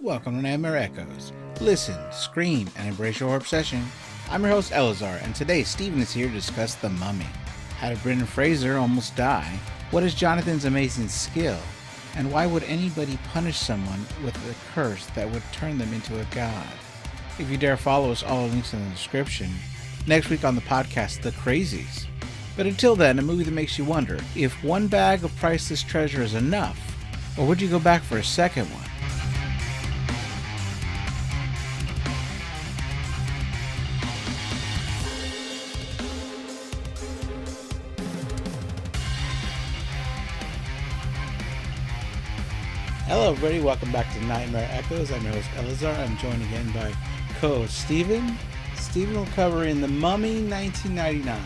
Welcome to Nightmare Echoes. Listen, scream, and embrace your horror obsession. I'm your host, Eleazar, and today Steven is here to discuss The Mummy. How did Brendan Frasier almost die? What is Jonathan's amazing skill? And why would anybody punish someone with a curse that would turn them into a god? If you dare follow us, all links in the description. Next week on the podcast, The Crazies. But until then, a movie that makes you wonder if one bag of priceless treasure is enough, or would you go back for a second one? Hello everybody, welcome back to Nightmare Echoes. I'm your host Eleazar. I'm joined again by co-host Steven. Steven will cover in The Mummy 1999.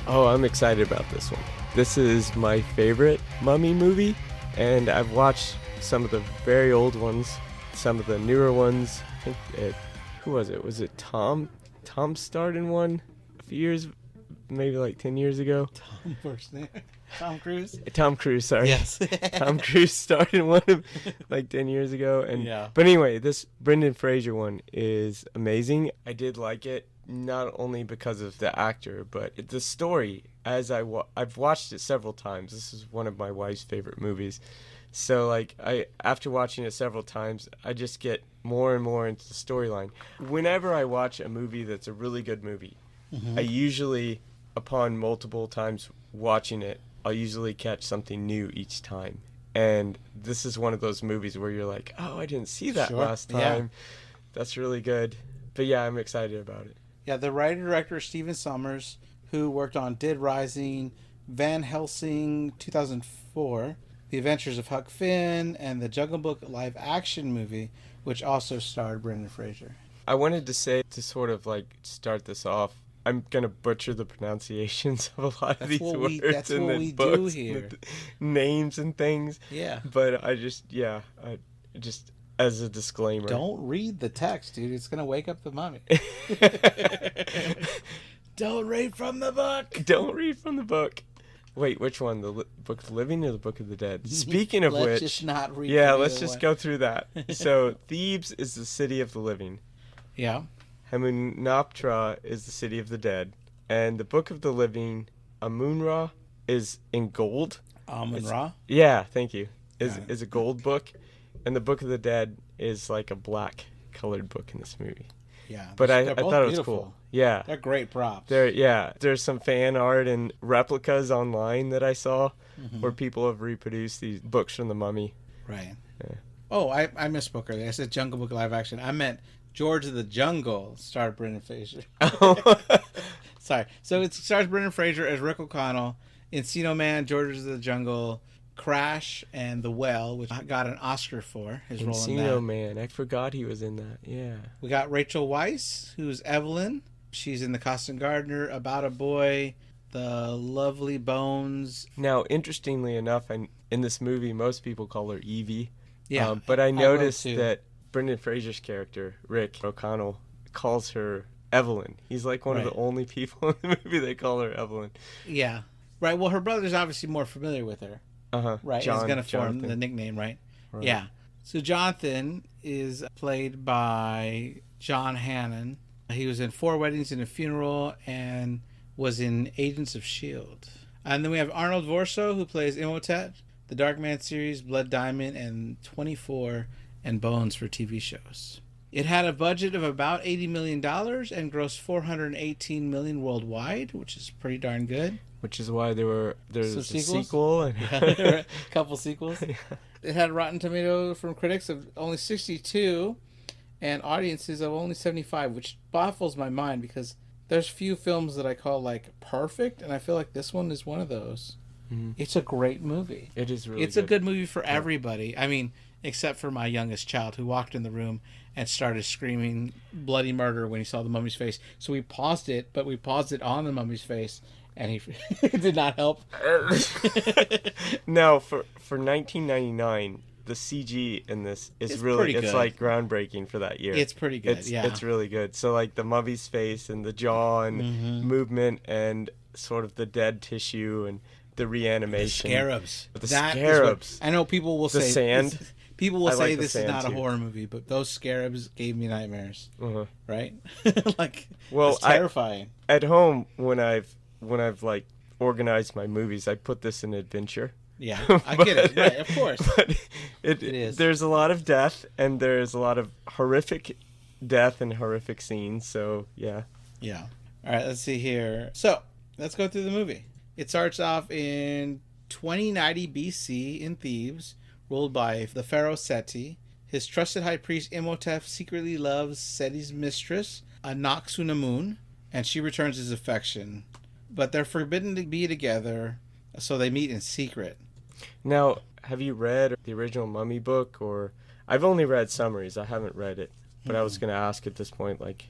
Oh, I'm excited about this one. This is my favorite Mummy movie, and I've watched some of the very old ones, some of the newer ones. I think who was it? Was it Tom? Tom starred in one a few years, maybe like 10 years ago. Tom first name? Tom Cruise? Tom Cruise, sorry. Yes. Tom Cruise starred in one of like 10 years ago. But anyway, this Brendan Frasier one is amazing. I did like it, not only because of the actor, but the story. As I've watched it several times. This is one of my wife's favorite movies. So after watching it several times, I just get more and more into the storyline. Whenever I watch a movie that's a really good movie, I usually, upon multiple times watching it, I'll usually catch something new each time. And this is one of those movies where you're like, oh, I didn't see that last time. Yeah. That's really good. But yeah, I'm excited about it. Yeah, the writer-director Stephen Sommers, who worked on Dead Rising, Van Helsing 2004, The Adventures of Huck Finn, and the Jungle Book live-action movie, which also starred Brendan Frasier. I wanted to say, to sort of start this off, I'm going to butcher the pronunciations of a lot of these words. That's in what the we books, do here. Names and things. Yeah. But I just as a disclaimer. Don't read the text, dude. It's going to wake up the mummy. Don't read from the book. Don't read from the book. Wait, which one? The Book of the Living or the Book of the Dead? Speaking of let's which. Just not read let's just go through that. So, Thebes is the city of the living. Yeah. Hamunaptra is the city of the dead. And the Book of the Living, Amun-Ra, is in gold. Amun-Ra? Yeah, thank you. Is a gold book. And the Book of the Dead is like a black colored book in this movie. Yeah. But I thought it was cool. Yeah. They're great props. There's some fan art and replicas online that I saw where people have reproduced these books from the Mummy. Right. Yeah. Oh, I misspoke earlier. I said Jungle Book live action. I meant George of the Jungle starred Brendan Fraser. Sorry. So it stars Brendan Fraser as Rick O'Connell, Encino Man, George of the Jungle, Crash, and The Well, which I got an Oscar for his role in that. Encino Man. I forgot he was in that. Yeah. We got Rachel Weisz, who's Evelyn. She's in The Constant Gardener, About a Boy, The Lovely Bones. Now, interestingly enough, in this movie, most people call her Evie. Yeah. But I noticed that Brendan Fraser's character, Rick O'Connell, calls her Evelyn. He's like one of the only people in the movie that call her Evelyn. Yeah. Right. Well, her brother's obviously more familiar with her. Right. He's going to form the nickname, right? Yeah. So Jonathan is played by John Hannon. He was in 4 Weddings and a Funeral and was in Agents of S.H.I.E.L.D. And then we have Arnold Vorso, who plays Imhotep, the Darkman series, Blood Diamond, and 24 and Bones for TV shows. It had a budget of about $80 million and grossed $418 million worldwide, which is pretty darn good. Which is why there's a There sequel. were a couple sequels. Yeah. It had Rotten Tomatoes from critics of only 62 and audiences of only 75, which baffles my mind because there's few films that I call perfect, and I feel like this one is one of those. Mm-hmm. It's a great movie. It is really It's a good movie for everybody. I mean, except for my youngest child who walked in the room and started screaming bloody murder when he saw the mummy's face. So we paused it, but we paused it on the mummy's face, and he it did not help. No, for 1999, the CG in this is really it's like groundbreaking for that year. It's pretty good. It's really good. So the mummy's face and the jaw and movement and sort of the dead tissue and the reanimation. The scarabs. The scarabs. I know people will say the sand. People will say this is not a horror movie, but those scarabs gave me nightmares. Right? Like, it's terrifying. At home, when I've like organized my movies, I put this in adventure. Yeah, I get it. Right, of course. But it is. There's a lot of death, and there's a lot of horrific death and horrific scenes. So yeah. Yeah. All right. Let's see here. So let's go through the movie. It starts off in 2090 BC in Thebes, ruled by the pharaoh Seti. His trusted high priest Imhotep secretly loves Seti's mistress, Anck-su-namun, and she returns his affection. But they're forbidden to be together, so they meet in secret. Now, have you read the original Mummy book? Or I've only read summaries. I haven't read it. But I was going to ask at this point, like,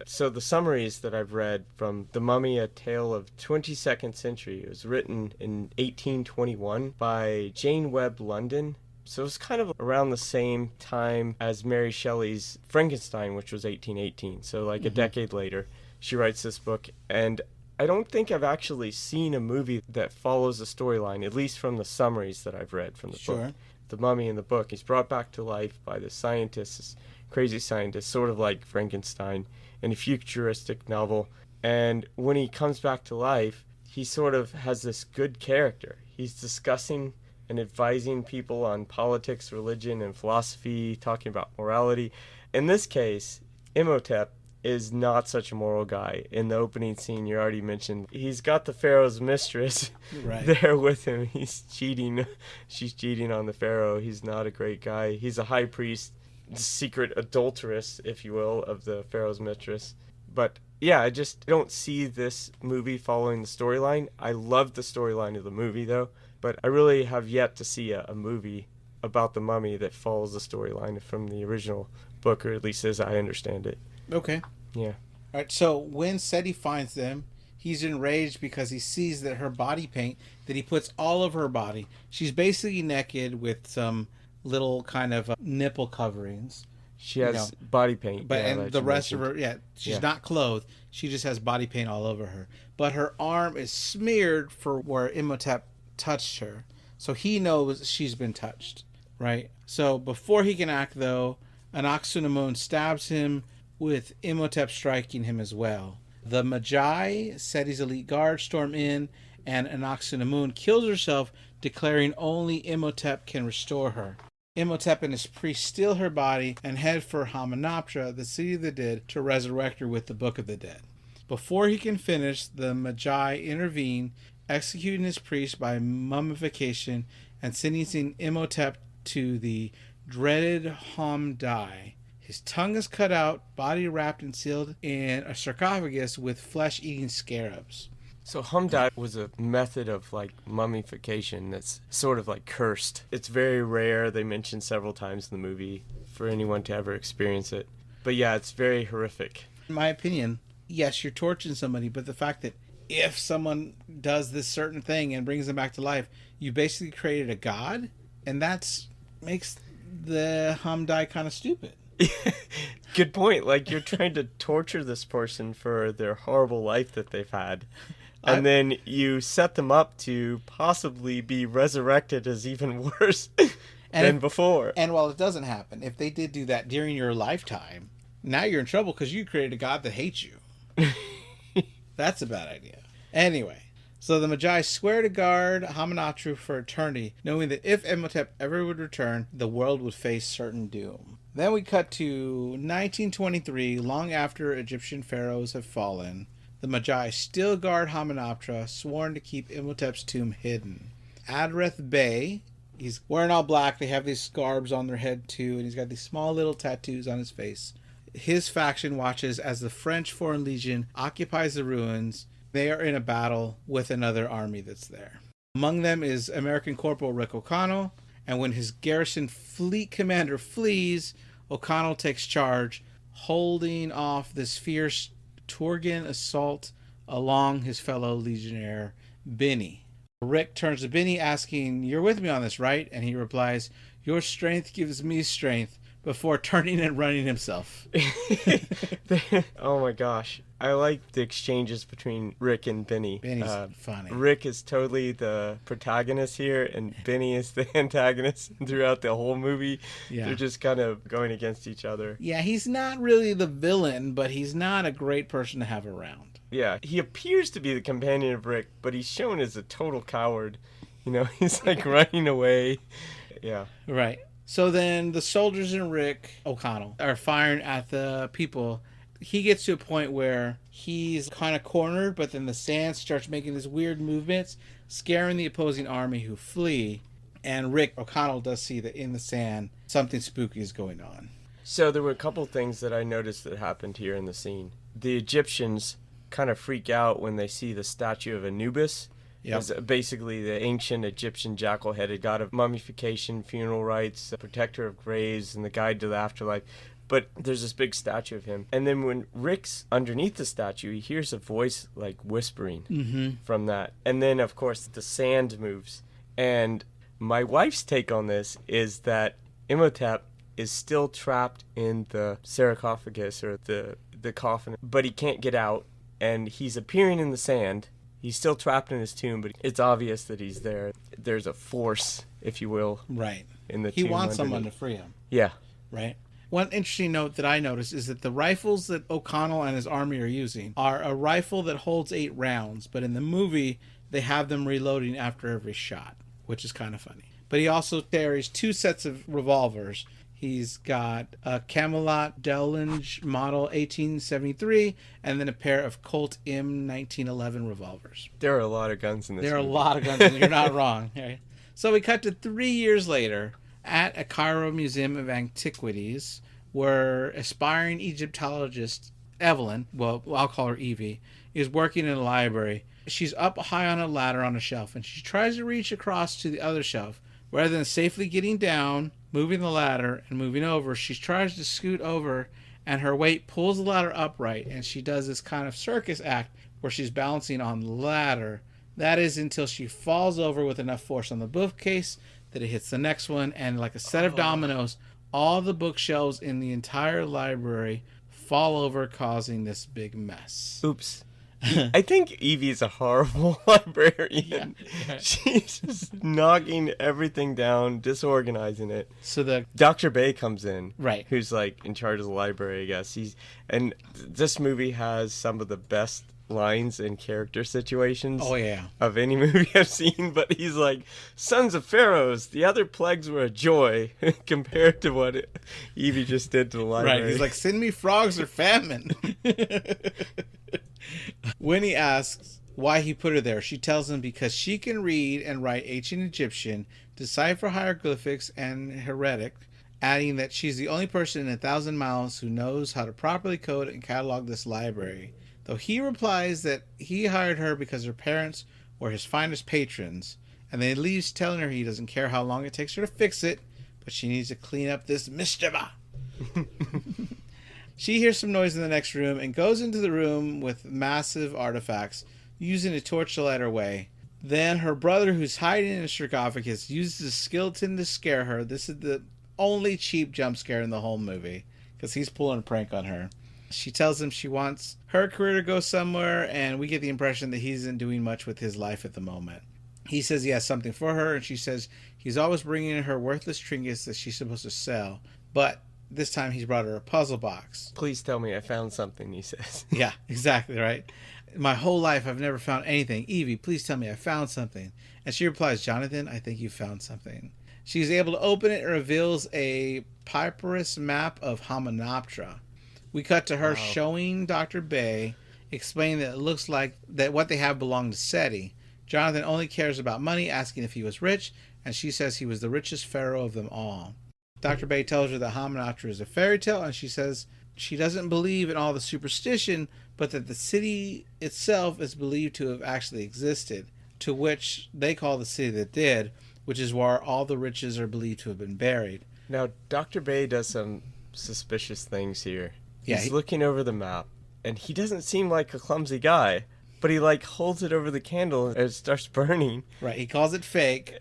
so the summaries that I've read from The Mummy, A Tale of 22nd Century, it was written in 1821 by Jane Webb London. So it was kind of around the same time as Mary Shelley's Frankenstein, which was 1818. So like a decade later, she writes this book. And I don't think I've actually seen a movie that follows a storyline, at least from the summaries that I've read from the book. The Mummy in the book, he's brought back to life by the scientist, this crazy scientist, sort of like Frankenstein, in a futuristic novel. And when he comes back to life, he sort of has this good character. He's discussing and advising people on politics, religion, and philosophy, talking about morality. In this case, Imhotep is not such a moral guy. In the opening scene, you already mentioned, he's got the pharaoh's mistress there with him. He's cheating. She's cheating on the pharaoh. He's not a great guy. He's a high priest, secret adulteress, if you will, of the pharaoh's mistress. But yeah, I just don't see this movie following the storyline. I love the storyline of the movie, though, but I really have yet to see a movie about the Mummy that follows the storyline from the original book, or at least as I understand it. Okay. Yeah. All right, so when Seti finds them, he's enraged because he sees that her body paint that he puts all over her body, she's basically naked with some little kind of nipple coverings. She has body paint. But and the rest mentioned. Of her, she's not clothed. She just has body paint all over her. But her arm is smeared for where Imhotep touched her. So he knows she's been touched, right? So before he can act, though, Anck-su-namun stabs him, with Imhotep striking him as well. The Magi, Seti's elite guard, storm in, and Anck-su-namun kills herself, declaring only Imhotep can restore her. Imhotep and his priests steal her body and head for Hamunaptra, the city of the dead, to resurrect her with the Book of the Dead. Before he can finish, the Magi intervene, executing his priests by mummification and sentencing Imhotep to the dreaded Hamdai. His tongue is cut out, body wrapped and sealed in a sarcophagus with flesh-eating scarabs. So Hamdai was a method of like mummification that's sort of like cursed. It's very rare. They mention several times in the movie for anyone to ever experience it. But yeah, it's very horrific. In my opinion, yes, you're torturing somebody, but the fact that if someone does this certain thing and brings them back to life, you basically created a god, and that makes the Hamdai kind of stupid. Good point. Like, you're trying to torture this person for their horrible life that they've had. And then you set them up to possibly be resurrected as even worse than before. And while it doesn't happen, if they did do that during your lifetime, now you're in trouble because you created a god that hates you. That's a bad idea. Anyway, so the Magi swear to guard Hamunaptra for eternity, knowing that if Imhotep ever would return, the world would face certain doom. Then we cut to 1923, long after Egyptian pharaohs have fallen. The Magi still guard Hamunaptra, sworn to keep Imhotep's tomb hidden. Adrath Bey, he's wearing all black. They have these scarves on their head too, and he's got these small little tattoos on his face. His faction watches as the French Foreign Legion occupies the ruins. They are in a battle with another army that's there. Among them is American Corporal Rick O'Connell, and when his garrison fleet commander flees, O'Connell takes charge, holding off this fierce Turgan assault along his fellow legionnaire, Benny. Rick turns to Benny asking, "You're with me on this, right?" And he replies, "Your strength gives me strength," before turning and running himself. Oh my gosh. I like the exchanges between Rick and Benny. Benny's funny. Rick is totally the protagonist here, and Benny is the antagonist throughout the whole movie. Yeah. They're just kind of going against each other. Yeah, he's not really the villain, but he's not a great person to have around. Yeah, he appears to be the companion of Rick, but he's shown as a total coward. You know, he's like running away. Yeah. Right. So then the soldiers and Rick O'Connell are firing at the people. He gets to a point where he's kind of cornered, but then the sand starts making these weird movements, scaring the opposing army who flee. And Rick O'Connell does see that in the sand, something spooky is going on. So there were a couple things that I noticed that happened here in the scene. The Egyptians kind of freak out when they see the statue of Anubis. Yep. As basically the ancient Egyptian jackal-headed god of mummification, funeral rites, the protector of graves, and the guide to the afterlife. But there's this big statue of him. And then when Rick's underneath the statue, he hears a voice like whispering from that. And then, of course, the sand moves. And my wife's take on this is that Imhotep is still trapped in the sarcophagus, or the coffin, but he can't get out. And he's appearing in the sand. He's still trapped in his tomb, but it's obvious that he's there. There's a force, if you will, right in the tomb. He wants underneath. someone to free him. Yeah. Right. One interesting note that I noticed is that the rifles that O'Connell and his army are using are a rifle that holds 8 rounds, but in the movie, they have them reloading after every shot, which is kind of funny. But he also carries 2 sets of revolvers. He's got a Camelot Delenge Model 1873 and then a pair of Colt M1911 revolvers. There are a lot of guns in this There are movie. a lot of guns in this. You're not wrong. Right? So we cut to 3 years later at a Cairo Museum of Antiquities where aspiring Egyptologist Evelyn, well, I'll call her Evie, is working in a library. She's up high on a ladder on a shelf, and she tries to reach across to the other shelf. Rather than safely getting down, moving the ladder, and moving over, she tries to scoot over, and her weight pulls the ladder upright, and she does this kind of circus act where she's balancing on the ladder. That is until she falls over with enough force on the bookcase that it hits the next one, and like a set of dominoes, all the bookshelves in the entire library fall over, causing this big mess. Oops. I think Evie is a horrible librarian. Yeah. She's just knocking everything down, disorganizing it. So the Dr. Bay comes in, right? Who's like in charge of the library, I guess. And this movie has some of the best lines and character situations of any movie I've seen, but he's like, sons of pharaohs, the other plagues were a joy compared to what Evie just did to the library. Right, he's like, send me frogs or famine. When he asks why he put her there, she tells him because she can read and write ancient Egyptian, decipher hieroglyphics and hieratic, adding that she's the only person in 1,000 miles who knows how to properly code and catalog this library. Though he replies that he hired her because her parents were his finest patrons, and then he leaves telling her he doesn't care how long it takes her to fix it, but she needs to clean up this mischief. She hears some noise in the next room and goes into the room with massive artifacts, using a torch to light her way. Then her brother, who's hiding in a sarcophagus, uses a skeleton to scare her. This is the only cheap jump scare in the whole movie, because he's pulling a prank on her. She tells him she wants her career to go somewhere, and we get the impression that he isn't doing much with his life at the moment. He says he has something for her, and she says he's always bringing her worthless trinkets that she's supposed to sell. But this time he's brought her a puzzle box. Please tell me I found something, he says. Yeah, exactly, right? My whole life I've never found anything. Evie, please tell me I found something. And she replies, Jonathan, I think you found something. She's able to open it and reveals a papyrus map of Hymenoptera. We cut to her showing Dr. Bay, explaining that it looks like that what they have belonged to Seti. Jonathan only cares about money, asking if he was rich, and she says he was the richest pharaoh of them all. Dr. Bay tells her that Hymenoptera is a fairy tale, and she says she doesn't believe in all the superstition, but that the city itself is believed to have actually existed, to which they call the city that did, which is where all the riches are believed to have been buried. Now, Dr. Bay does some suspicious things here. Yeah, He's looking over the map, and he doesn't seem like a clumsy guy, but he like holds it over the candle and it starts burning. Right, he calls it fake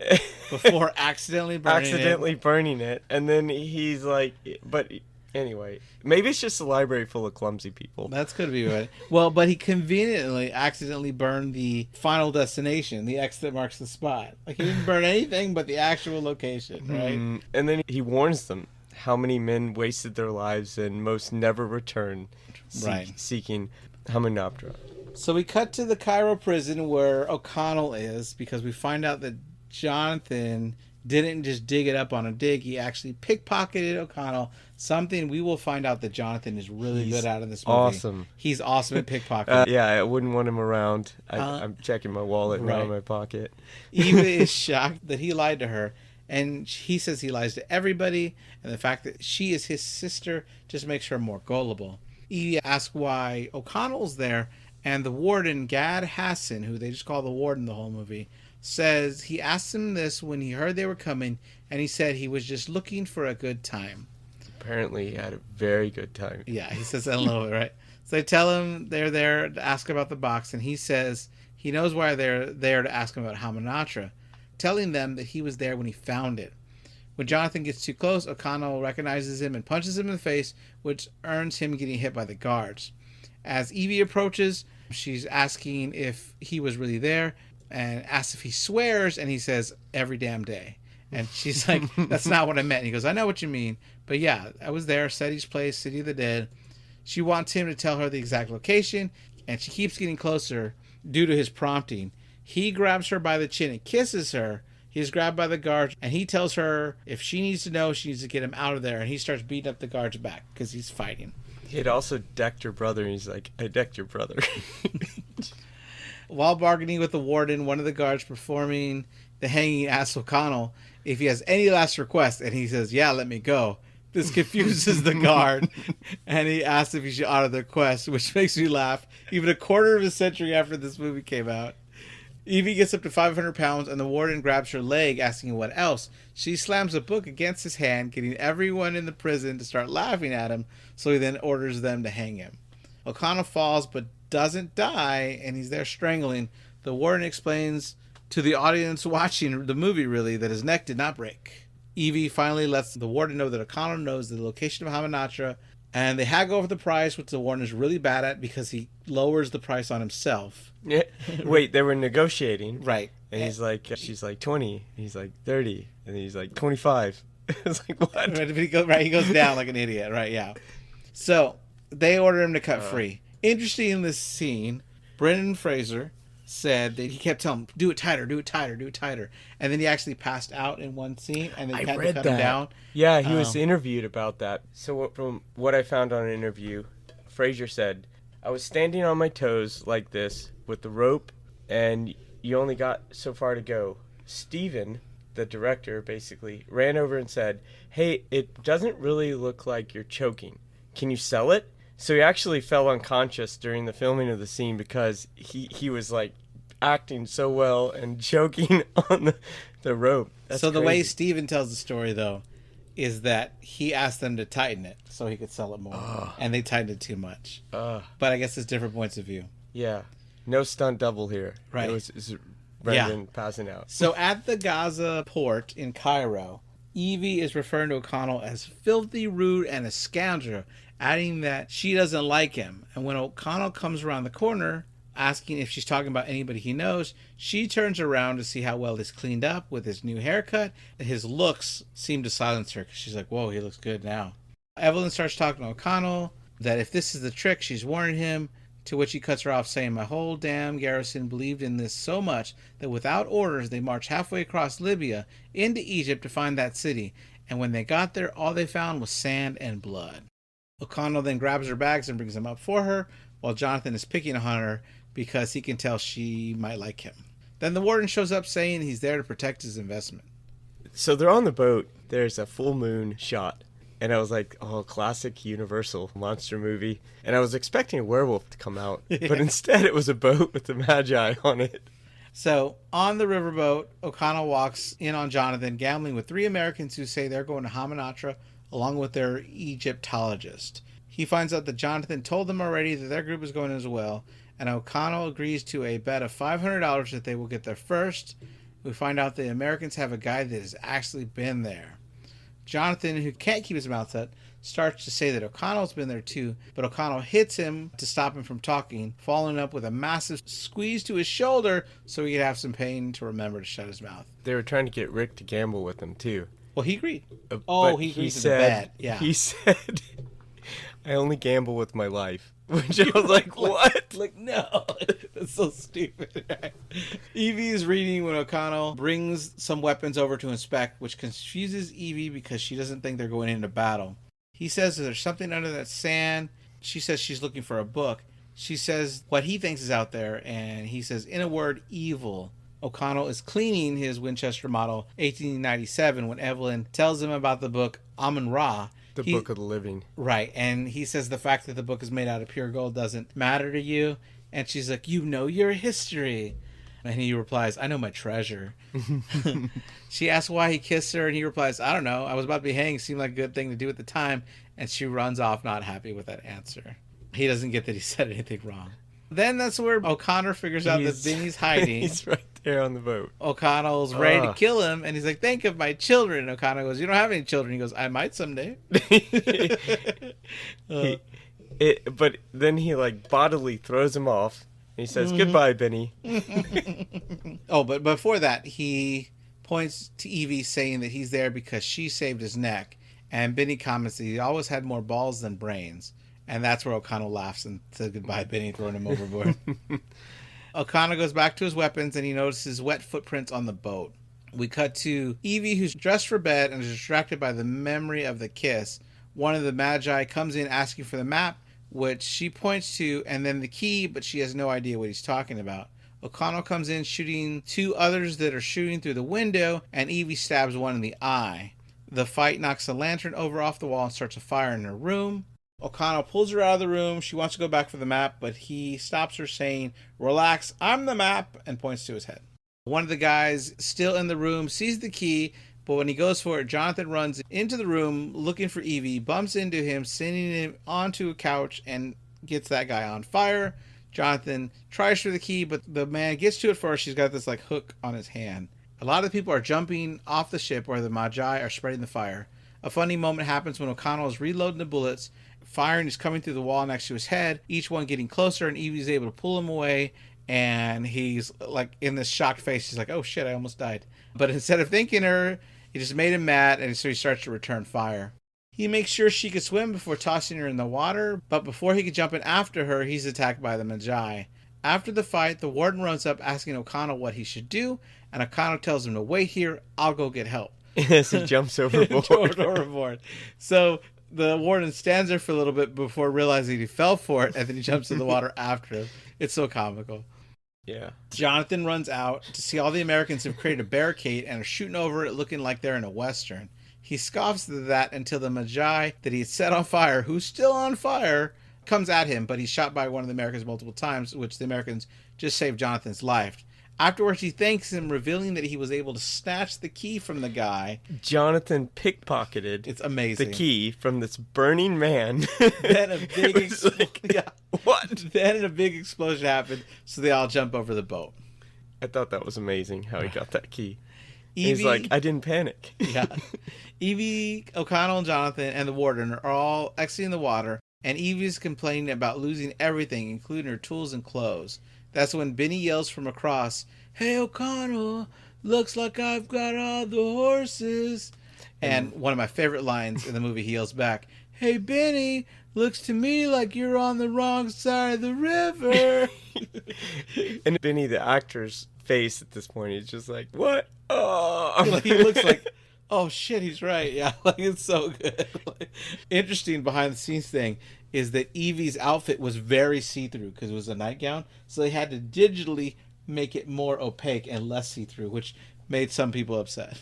before accidentally burning burning it, and then he's like, but Anyway, maybe it's just a library full of clumsy people. That's could be right. Well, but he conveniently accidentally burned the final destination, the X that marks the spot. Like, he didn't burn anything but the actual location, right? And then he warns them how many men wasted their lives and most never return seeking Hamunaptra. So we cut to the Cairo prison where O'Connell is, because we find out that Jonathan didn't just dig it up on a dig. He actually pickpocketed O'Connell, something we will find out that Jonathan is really good at in this movie. Awesome. He's awesome at pickpocketing. Yeah, I wouldn't want him around. I'm checking my wallet now in my pocket. Eva is shocked that he lied to her, and he says he lies to everybody, and the fact that she is his sister just makes her more gullible. Eva asks why O'Connell's there, and the warden, Gad Hassan, who they just call the warden the whole movie, says he asked him this when he heard they were coming, and he said he was just looking for a good time. Apparently he had a very good time. Yeah, he says that a little bit, right? So they tell him they're there to ask about the box, and he says he knows why they're there to ask him about Hamunaptra, telling them that he was there when he found it. When Jonathan gets too close, O'Connell recognizes him and punches him in the face, which earns him getting hit by the guards. As Evie approaches, she's asking if he was really there, and asks if he swears, and he says, every damn day. And she's like, that's not what I meant. And he goes, I know what you mean. But yeah, I was there, Seti's place, City of the Dead. She wants him to tell her the exact location, and she keeps getting closer due to his prompting. He grabs her by the chin and kisses her. He's grabbed by the guards, and he tells her if she needs to know, she needs to get him out of there. And he starts beating up the guards back because he's fighting. He had also decked her brother, and he's like, I decked your brother. While bargaining with the warden, one of the guards performing the hanging asks O'Connell if he has any last request, and he says, yeah, let me go. This confuses the guard, and he asks if he should honor the request, which makes me laugh, even a quarter of a century after this movie came out. Evie gets up to 500 pounds, and the warden grabs her leg, asking what else. She slams a book against his hand, getting everyone in the prison to start laughing at him, so he then orders them to hang him. O'Connell falls, but doesn't die, and he's there strangling. The warden explains to the audience watching the movie, really, that his neck did not break. Evie finally lets the warden know that O'Connell knows the location of Hamunaptra, and they haggle over the price, which the warden is really bad at because he lowers the price on himself. Yeah. Wait, they were negotiating. Right. And he's like, she's like 20. He's like 30. And he's like 25. It's like, what? Right, he goes down like an idiot. Right, yeah. So they order him to cut free. Interesting in this scene, Brendan Frasier said that he kept telling him, do it tighter, do it tighter, do it tighter. And then he actually passed out in one scene, and they had to cut him down. Yeah, he was interviewed about that. So from what I found on an interview, Frasier said, I was standing on my toes like this with the rope, and you only got so far to go. Steven, the director, basically ran over and said, hey, it doesn't really look like you're choking. Can you sell it? So he actually fell unconscious during the filming of the scene because he was like acting so well and choking on the rope. That's so the crazy. way Steven tells the story, though, is that he asked them to tighten it so he could sell it more. And they tightened it too much. But I guess it's different points of view. Yeah. No stunt double here. Right. It was Brendan passing out. So at the Gaza port in Cairo, Evie is referring to O'Connell as filthy, rude, and a scoundrel, adding that she doesn't like him. And when O'Connell comes around the corner, asking if she's talking about anybody he knows, she turns around to see how well he's cleaned up with his new haircut, and his looks seem to silence her because she's like, whoa, he looks good now. Evelyn starts talking to O'Connell that if this is the trick, she's warning him, to which he cuts her off saying, my whole damn garrison believed in this so much that without orders they marched halfway across Libya into Egypt to find that city, and when they got there all they found was sand and blood. O'Connell then grabs her bags and brings them up for her, while Jonathan is picking on her because he can tell she might like him. Then the warden shows up saying he's there to protect his investment. So they're on the boat. There's a full moon shot. And I was like, oh, classic Universal monster movie. And I was expecting a werewolf to come out. But instead it was a boat with the Magi on it. So on the riverboat, O'Connell walks in on Jonathan gambling with 3 Americans who say they're going to Hamunaptra along with their Egyptologist. He finds out that Jonathan told them already that their group is going as well, and O'Connell agrees to a bet of $500 that they will get there first. We find out the Americans have a guy that has actually been there. Jonathan, who can't keep his mouth shut, starts to say that O'Connell's been there too, but O'Connell hits him to stop him from talking, following up with a massive squeeze to his shoulder so he could have some pain to remember to shut his mouth. They were trying to get Rick to gamble with them too. Well, he agreed. He agreed to the bet. Yeah. He said, I only gamble with my life. Which I was like, what? Like, no. That's so stupid. Evie is reading when O'Connell brings some weapons over to inspect, which confuses Evie because she doesn't think they're going into battle. He says that there's something under that sand. She says she's looking for a book. She says what he thinks is out there, and he says, in a word, evil. O'Connell is cleaning his Winchester model 1897 when Evelyn tells him about the book Amun-Ra. The Book of the Living. Right. And he says the fact that the book is made out of pure gold doesn't matter to you. And she's like, you know your history. And he replies, I know my treasure. She asks why he kissed her, and he replies, I don't know. I was about to be hanged. Seemed like a good thing to do at the time. And she runs off not happy with that answer. He doesn't get that he said anything wrong. Then that's where O'Connor figures out that Benny's hiding. He's right there on the boat. O'Connell's ready to kill him, and he's like, think of my children. And O'Connor goes, you don't have any children. He goes, I might someday. But then he like bodily throws him off. And he says, goodbye, Benny. But before that, he points to Evie saying that he's there because she saved his neck. And Benny comments that he always had more balls than brains. And that's where O'Connell laughs and says goodbye, Benny, throwing him overboard. O'Connell goes back to his weapons and he notices wet footprints on the boat. We cut to Evie, who's dressed for bed and is distracted by the memory of the kiss. One of the Magi comes in asking for the map, which she points to, and then the key, but she has no idea what he's talking about. O'Connell comes in shooting two others that are shooting through the window, and Evie stabs one in the eye. The fight knocks the lantern over off the wall and starts a fire in her room. O'Connell pulls her out of the room. She wants to go back for the map, but he stops her saying, relax, I'm the map, and points to his head. One of the guys still in the room sees the key, but when he goes for it, Jonathan runs into the room looking for Evie, bumps into him, sending him onto a couch, and gets that guy on fire. Jonathan tries for the key, but the man gets to it first. She's got this like hook on his hand. A lot of people are jumping off the ship where the Magi are spreading the fire. A funny moment happens when O'Connell is reloading the bullets. Firing is coming through the wall next to his head, each one getting closer, and Evie's able to pull him away, and he's like in this shocked face. He's like, oh shit, I almost died. But instead of thanking her, he just made him mad, and so he starts to return fire. He makes sure she could swim before tossing her in the water, but before he could jump in after her, he's attacked by the Magi. After the fight, the warden runs up asking O'Connell what he should do, and O'Connell tells him to wait here, I'll go get help. Yes, he jumps overboard. So the warden stands there for a little bit before realizing he fell for it, and then he jumps in the water after him. It's so comical. Yeah. Jonathan runs out to see all the Americans have created a barricade and are shooting over it looking like they're in a Western. He scoffs at that until the Magi that he had set on fire, who's still on fire, comes at him, but he's shot by one of the Americans multiple times, which the Americans just saved Jonathan's life. Afterwards, he thanks him, revealing that he was able to snatch the key from the guy. Jonathan pickpocketed it's amazing. The key from this burning man. Then a big Then a big explosion happened, so they all jump over the boat. I thought that was amazing how he got that key. He's like, I didn't panic. Yeah. Evie, O'Connell, and Jonathan, and the warden are all exiting the water, and Evie's complaining about losing everything, including her tools and clothes. That's when Benny yells from across, hey, O'Connell, looks like I've got all the horses. And one of my favorite lines in the movie, he yells back, hey, Benny, looks to me like you're on the wrong side of the river. And Benny, the actor's face at this point, is just like, what? Oh. He looks like, oh, shit, he's right. Yeah, like it's so good. Interesting behind the scenes thing is that Evie's outfit was very see-through because it was a nightgown. So they had to digitally make it more opaque and less see-through, which made some people upset.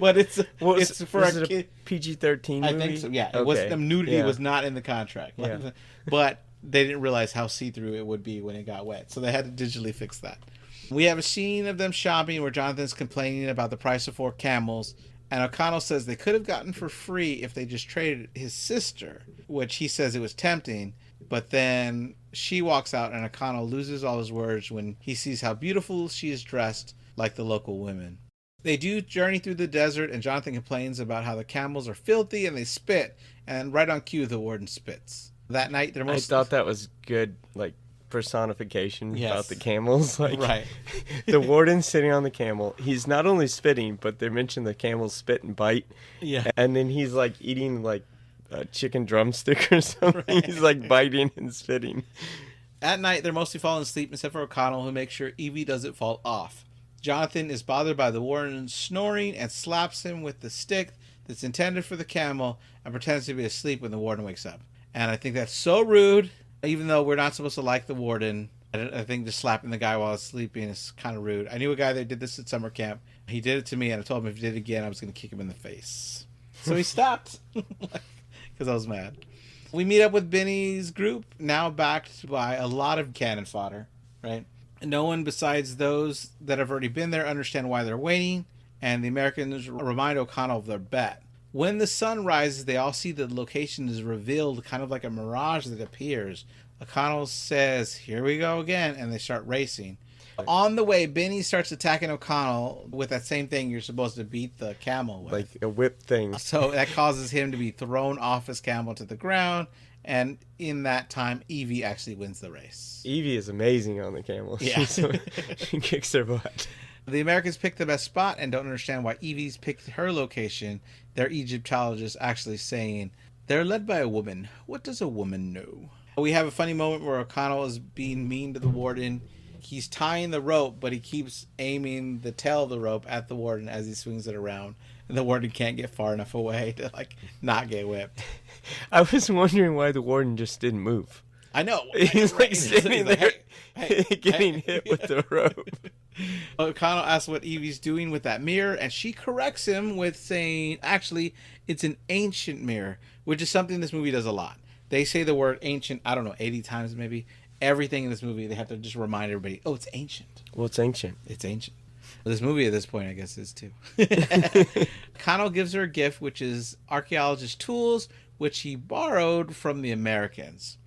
But it's for a kid. PG-13 movie? I think so, yeah. Okay. It was, the nudity was not in the contract. Yeah. But they didn't realize how see-through it would be when it got wet. So they had to digitally fix that. We have a scene of them shopping where Jonathan's complaining about the price of 4 camels. And O'Connell says they could have gotten for free if they just traded his sister, which he says it was tempting. But then she walks out and O'Connell loses all his words when he sees how beautiful she is dressed like the local women. They do journey through the desert, and Jonathan complains about how the camels are filthy and they spit. And right on cue, the warden spits. That night, they're most... I thought that was good, like, personification about the camels. Like, right. The warden's sitting on the camel. He's not only spitting, but they mention the camels spit and bite. Yeah. And then he's, like, eating, like, a chicken drumstick or something. Right. He's, like, biting and spitting. At night, they're mostly falling asleep, except for O'Connell, who makes sure Evie doesn't fall off. Jonathan is bothered by the warden snoring and slaps him with the stick that's intended for the camel and pretends to be asleep when the warden wakes up. And I think that's so rude, even though we're not supposed to like the warden. I think just slapping the guy while he's sleeping is kind of rude. I knew a guy that did this at summer camp. He did it to me, and I told him if he did it again, I was going to kick him in the face. So he stopped because I was mad. We meet up with Benny's group, now backed by a lot of cannon fodder, right? No one besides those that have already been there understand why they're waiting, and the Americans remind O'Connell of their bet. When the sun rises, they all see the location is revealed, kind of like a mirage that appears. O'Connell says, "Here we go again," and they start racing. On the way, Benny starts attacking O'Connell with that same thing you're supposed to beat the camel with. Like a whip thing. So that causes him to be thrown off his camel to the ground, and in that time, Evie actually wins the race. Evie is amazing on the camel. Yeah. She kicks their butt. The Americans pick the best spot and don't understand why Evie's picked her location. Their Egyptologist actually saying, "They're led by a woman. What does a woman know?" We have a funny moment where O'Connell is being mean to the warden. He's tying the rope, but he keeps aiming the tail of the rope at the warden as he swings it around. And the warden can't get far enough away to, like, not get whipped. I was wondering why the warden just didn't move. I know. He's like sitting there getting hit with the rope. O'Connell asks what Evie's doing with that mirror, and she corrects him with saying, actually, it's an ancient mirror, which is something this movie does a lot. They say the word ancient, 80 times maybe. Everything in this movie, they have to just remind everybody, oh, it's ancient. Well, it's ancient. It's ancient. Well, this movie at this point, I guess, is too. O'Connell gives her a gift, which is archaeologist tools, which he borrowed from the Americans.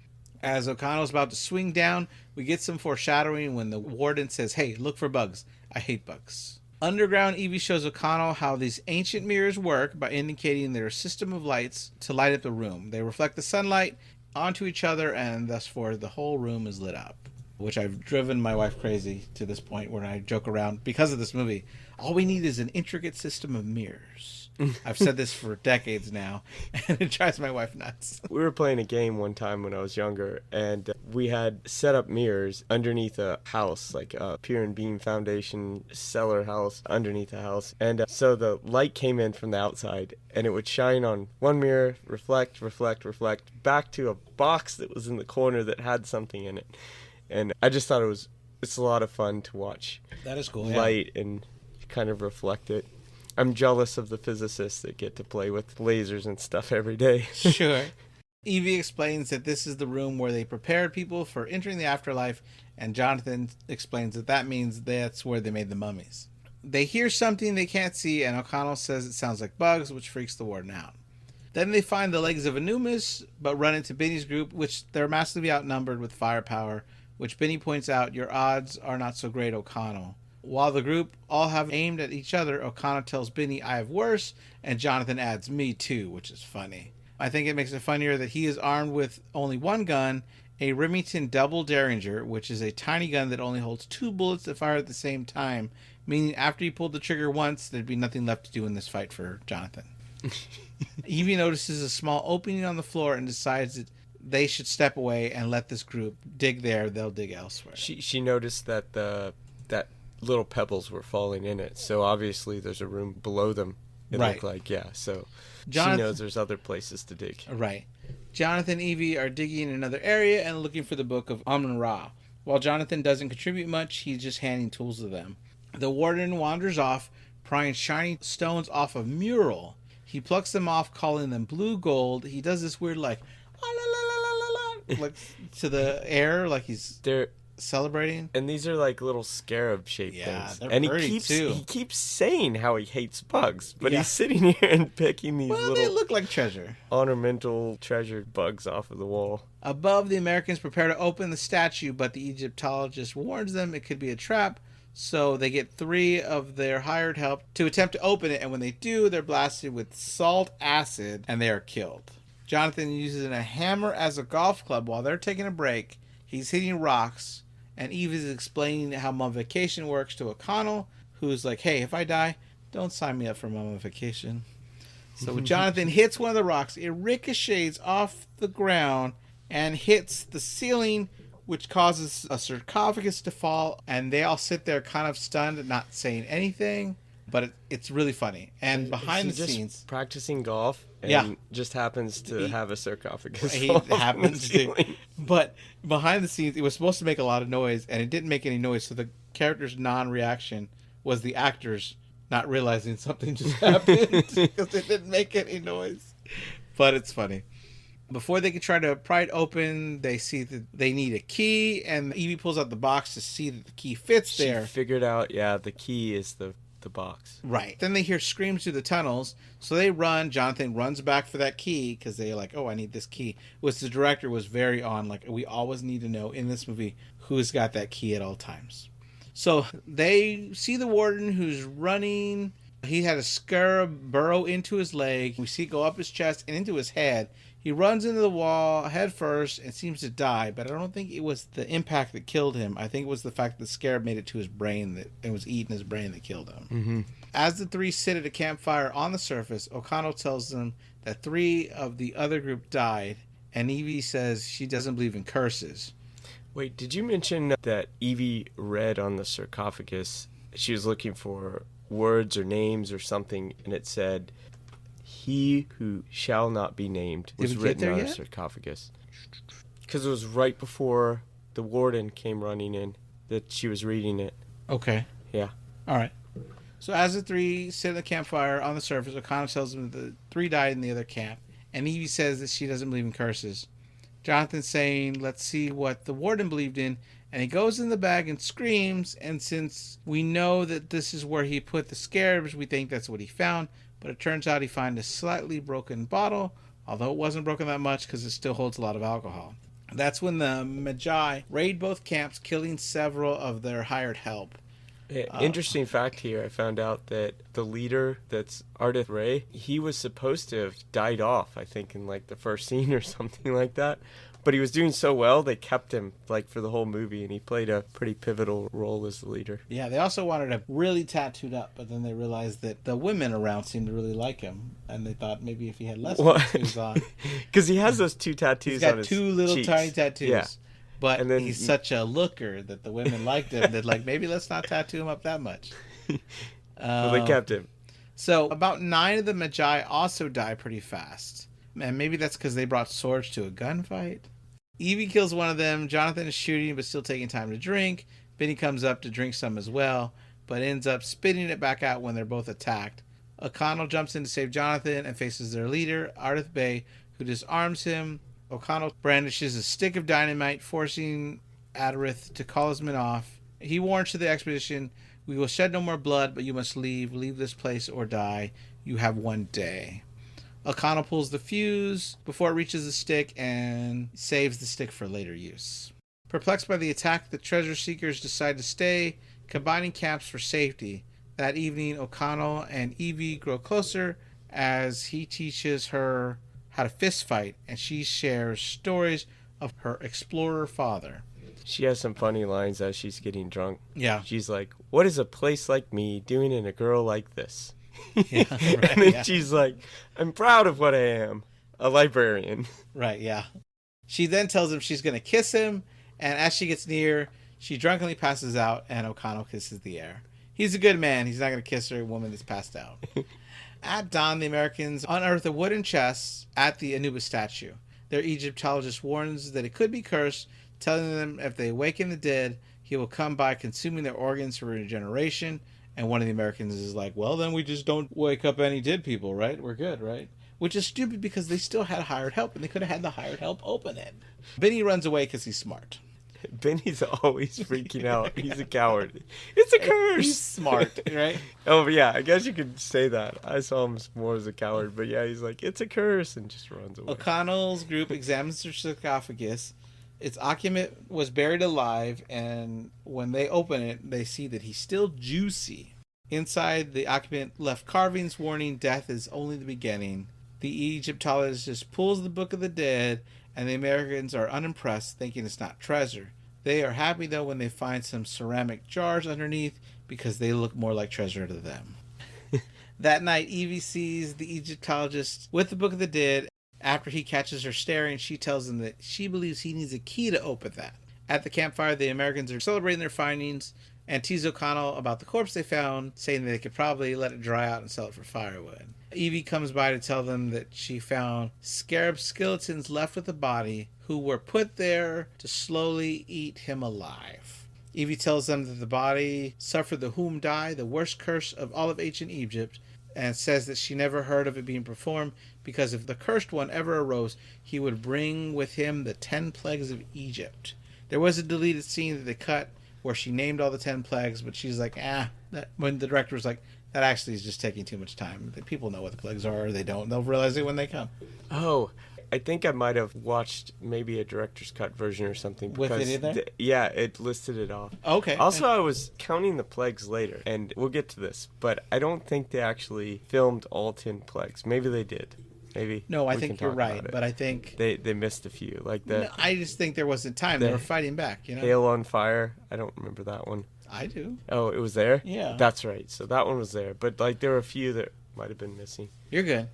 As O'Connell's about to swing down, we get some foreshadowing when the warden says, "Hey, look for bugs. I hate bugs." Underground, Evie shows O'Connell how these ancient mirrors work by indicating their system of lights to light up the room. They reflect the sunlight onto each other, and thus for the whole room is lit up, which I've driven my wife crazy to this point where I joke around because of this movie. All we need is an intricate system of mirrors. I've said this for decades now, and it drives my wife nuts. We were playing a game one time when I was younger, and we had set up mirrors underneath a house, like a pier and beam foundation cellar house underneath a house. And so the light came in from the outside, and it would shine on one mirror, reflect, back to a box that was in the corner that had something in it. And I just thought it's a lot of fun to watch. That is cool. Light and kind of reflect it. I'm jealous of the physicists that get to play with lasers and stuff every day. Sure. Evie explains that this is the room where they prepared people for entering the afterlife, and Jonathan explains that means that's where they made the mummies. They hear something they can't see, and O'Connell says it sounds like bugs, which freaks the warden out. Then they find the legs of Anubis, but run into Benny's group, which they're massively outnumbered with firepower, which Benny points out, "Your odds are not so great, O'Connell." While the group all have aimed at each other, O'Connell tells Benny, "I have worse," and Jonathan adds, "Me too," which is funny. I think it makes it funnier that he is armed with only one gun, a Remington double Derringer, which is a tiny gun that only holds 2 bullets that fire at the same time, meaning after he pulled the trigger once, there'd be nothing left to do in this fight for Jonathan. Evie notices a small opening on the floor and decides that they should step away and let this group dig there. They'll dig elsewhere. She noticed that that little pebbles were falling in it, so obviously there's a room below them. It looked like, so she knows there's other places to dig. Right. Jonathan and Evie are digging in another area and looking for the book of Amun-Ra. While Jonathan doesn't contribute much, he's just handing tools to them. The warden wanders off, prying shiny stones off a mural. He plucks them off, calling them blue gold. He does this weird like to the air, like he's celebrating. And these are like little scarab shaped things. And he keeps saying how he hates bugs, but he's sitting here and picking these little, they look like treasure, ornamental treasure bugs off of the wall. Above, the Americans prepare to open the statue, but the Egyptologist warns them it could be a trap, So they get 3 of their hired help to attempt to open it, and when they do, they're blasted with salt acid, and they are killed. Jonathan uses a hammer as a golf club while they're taking a break. He's hitting rocks, and Eve is explaining how mummification works to O'Connell, who's like, hey, if I die, don't sign me up for mummification. So Jonathan hits one of the rocks. It ricochets off the ground and hits the ceiling, which causes a sarcophagus to fall. And they all sit there kind of stunned, not saying anything. But it's really funny. And behind the scenes, practicing golf and just happens to have a sarcophagus. He happens to. But behind the scenes, it was supposed to make a lot of noise, and it didn't make any noise. So the character's non-reaction was the actors not realizing something just happened because it didn't make any noise. But it's funny. Before they can try to pry it open, they see that they need a key, and Evie pulls out the box to see that the key fits there. She figured out, the key is the box. Right. Then they hear screams through the tunnels, so they run. Jonathan runs back for that key because they're like, oh, I need this key. Which the director was very on, like, we always need to know in this movie who's got that key at all times. So they see the warden who's running. He had a scarab burrow into his leg. We see it go up his chest and into his head. He runs into the wall head first and seems to die, but I don't think it was the impact that killed him. I think it was the fact that the scarab made it to his brain, that it was eating his brain that killed him. Mm-hmm. As the 3 sit at a campfire on the surface, O'Connell tells them that 3 of the other group died, and Evie says she doesn't believe in curses. Wait, did you mention that Evie read on the sarcophagus, she was looking for words or names or something, and it said, "He who shall not be named," was written on a sarcophagus. Because it was right before the warden came running in that she was reading it. Okay. Yeah. All right. So as the 3 sit at the campfire on the surface, O'Connell tells them that the 3 died in the other camp, and Evie says that she doesn't believe in curses. Jonathan's saying, let's see what the warden believed in, and he goes in the bag and screams, and since we know that this is where he put the scarabs, we think that's what he found, but it turns out he found a slightly broken bottle, although it wasn't broken that much because it still holds a lot of alcohol. That's when the Magi raid both camps, killing several of their hired help. Interesting fact here, I found out that the leader, that's Ardith Ray, he was supposed to have died off, I think, in like the first scene or something like that. But he was doing so well, they kept him like for the whole movie, and he played a pretty pivotal role as the leader. Yeah, they also wanted him really tattooed up, but then they realized that the women around seemed to really like him, and they thought maybe if he had less tattoos on. Because he has those 2 tattoos on his cheeks. He's got 2 little tiny tattoos. Yeah. But and then, he's such a looker that the women liked him that, like, maybe let's not tattoo him up that much. Well, they kept him. So about 9 of the Magi also die pretty fast. And maybe that's because they brought swords to a gunfight. Evie kills one of them. Jonathan is shooting but still taking time to drink. Benny comes up to drink some as well, but ends up spitting it back out when they're both attacked. O'Connell jumps in to save Jonathan and faces their leader, Ardith Bay, who disarms him. O'Connell brandishes a stick of dynamite, forcing Ardith to call his men off. He warns to the expedition, "We will shed no more blood, but you must leave. Leave this place or die. You have 1 day." O'Connell pulls the fuse before it reaches the stick and saves the stick for later use. Perplexed by the attack, the treasure seekers decide to stay, combining camps for safety. That evening, O'Connell and Evie grow closer as he teaches her how to fist fight, and she shares stories of her explorer father. She has some funny lines as she's getting drunk. Yeah. She's like, "What is a place like me doing in a girl like this?" Yeah, right, and then she's like, "I'm proud of what I am, a librarian." Right, yeah. She then tells him she's going to kiss him, and as she gets near, she drunkenly passes out, and O'Connell kisses the air. He's a good man. He's not going to kiss a woman that's passed out. At dawn, the Americans unearth a wooden chest at the Anubis statue. Their Egyptologist warns that it could be cursed, telling them if they awaken the dead, he will come by consuming their organs for regeneration. And one of the Americans is like, well, then we just don't wake up any dead people, right? We're good, right? Which is stupid because they still had hired help, and they could have had the hired help open it. Benny runs away because he's smart. Benny's always freaking out. He's a coward. It's a curse. He's smart, right? Oh, yeah, I guess you could say that. I saw him more as a coward, but yeah, he's like, it's a curse, and just runs away. O'Connell's group examines the sarcophagus, Its occupant was buried alive, and when they open it, they see that he's still juicy. Inside, the occupant left carvings warning death is only the beginning. The Egyptologist pulls the Book of the Dead, and the Americans are unimpressed, thinking it's not treasure. They are happy, though, when they find some ceramic jars underneath, because they look more like treasure to them. That night, Evie sees the Egyptologist with the Book of the Dead. After he catches her staring, she tells him that she believes he needs a key to open that. At the campfire, the Americans are celebrating their findings and tease O'Connell about the corpse they found, saying that they could probably let it dry out and sell it for firewood. Evie comes by to tell them that she found scarab skeletons left with the body who were put there to slowly eat him alive. Evie tells them that the body suffered the whom die, the worst curse of all of ancient Egypt, and says that she never heard of it being performed because if the cursed one ever arose, he would bring with him the 10 plagues of Egypt. There was a deleted scene that they cut where she named all the 10 plagues, but she's like, when the director was like, that actually is just taking too much time. The people know what the plagues are, or they don't. They'll realize it when they come. Oh, I think I might have watched maybe a director's cut version or something. With it in there? Yeah, it listed it off. Okay. Also, I was counting the plagues later, and we'll get to this, but I don't think they actually filmed all 10 plagues. Maybe they did. Maybe. No, I think you're right, but I think they missed a few. Like the. No, I just think there wasn't time. They were fighting back. Hail on Fire. I don't remember that one. I do. Oh, it was there? Yeah. That's right. So that one was there, but like there were a few that might have been missing. You're good.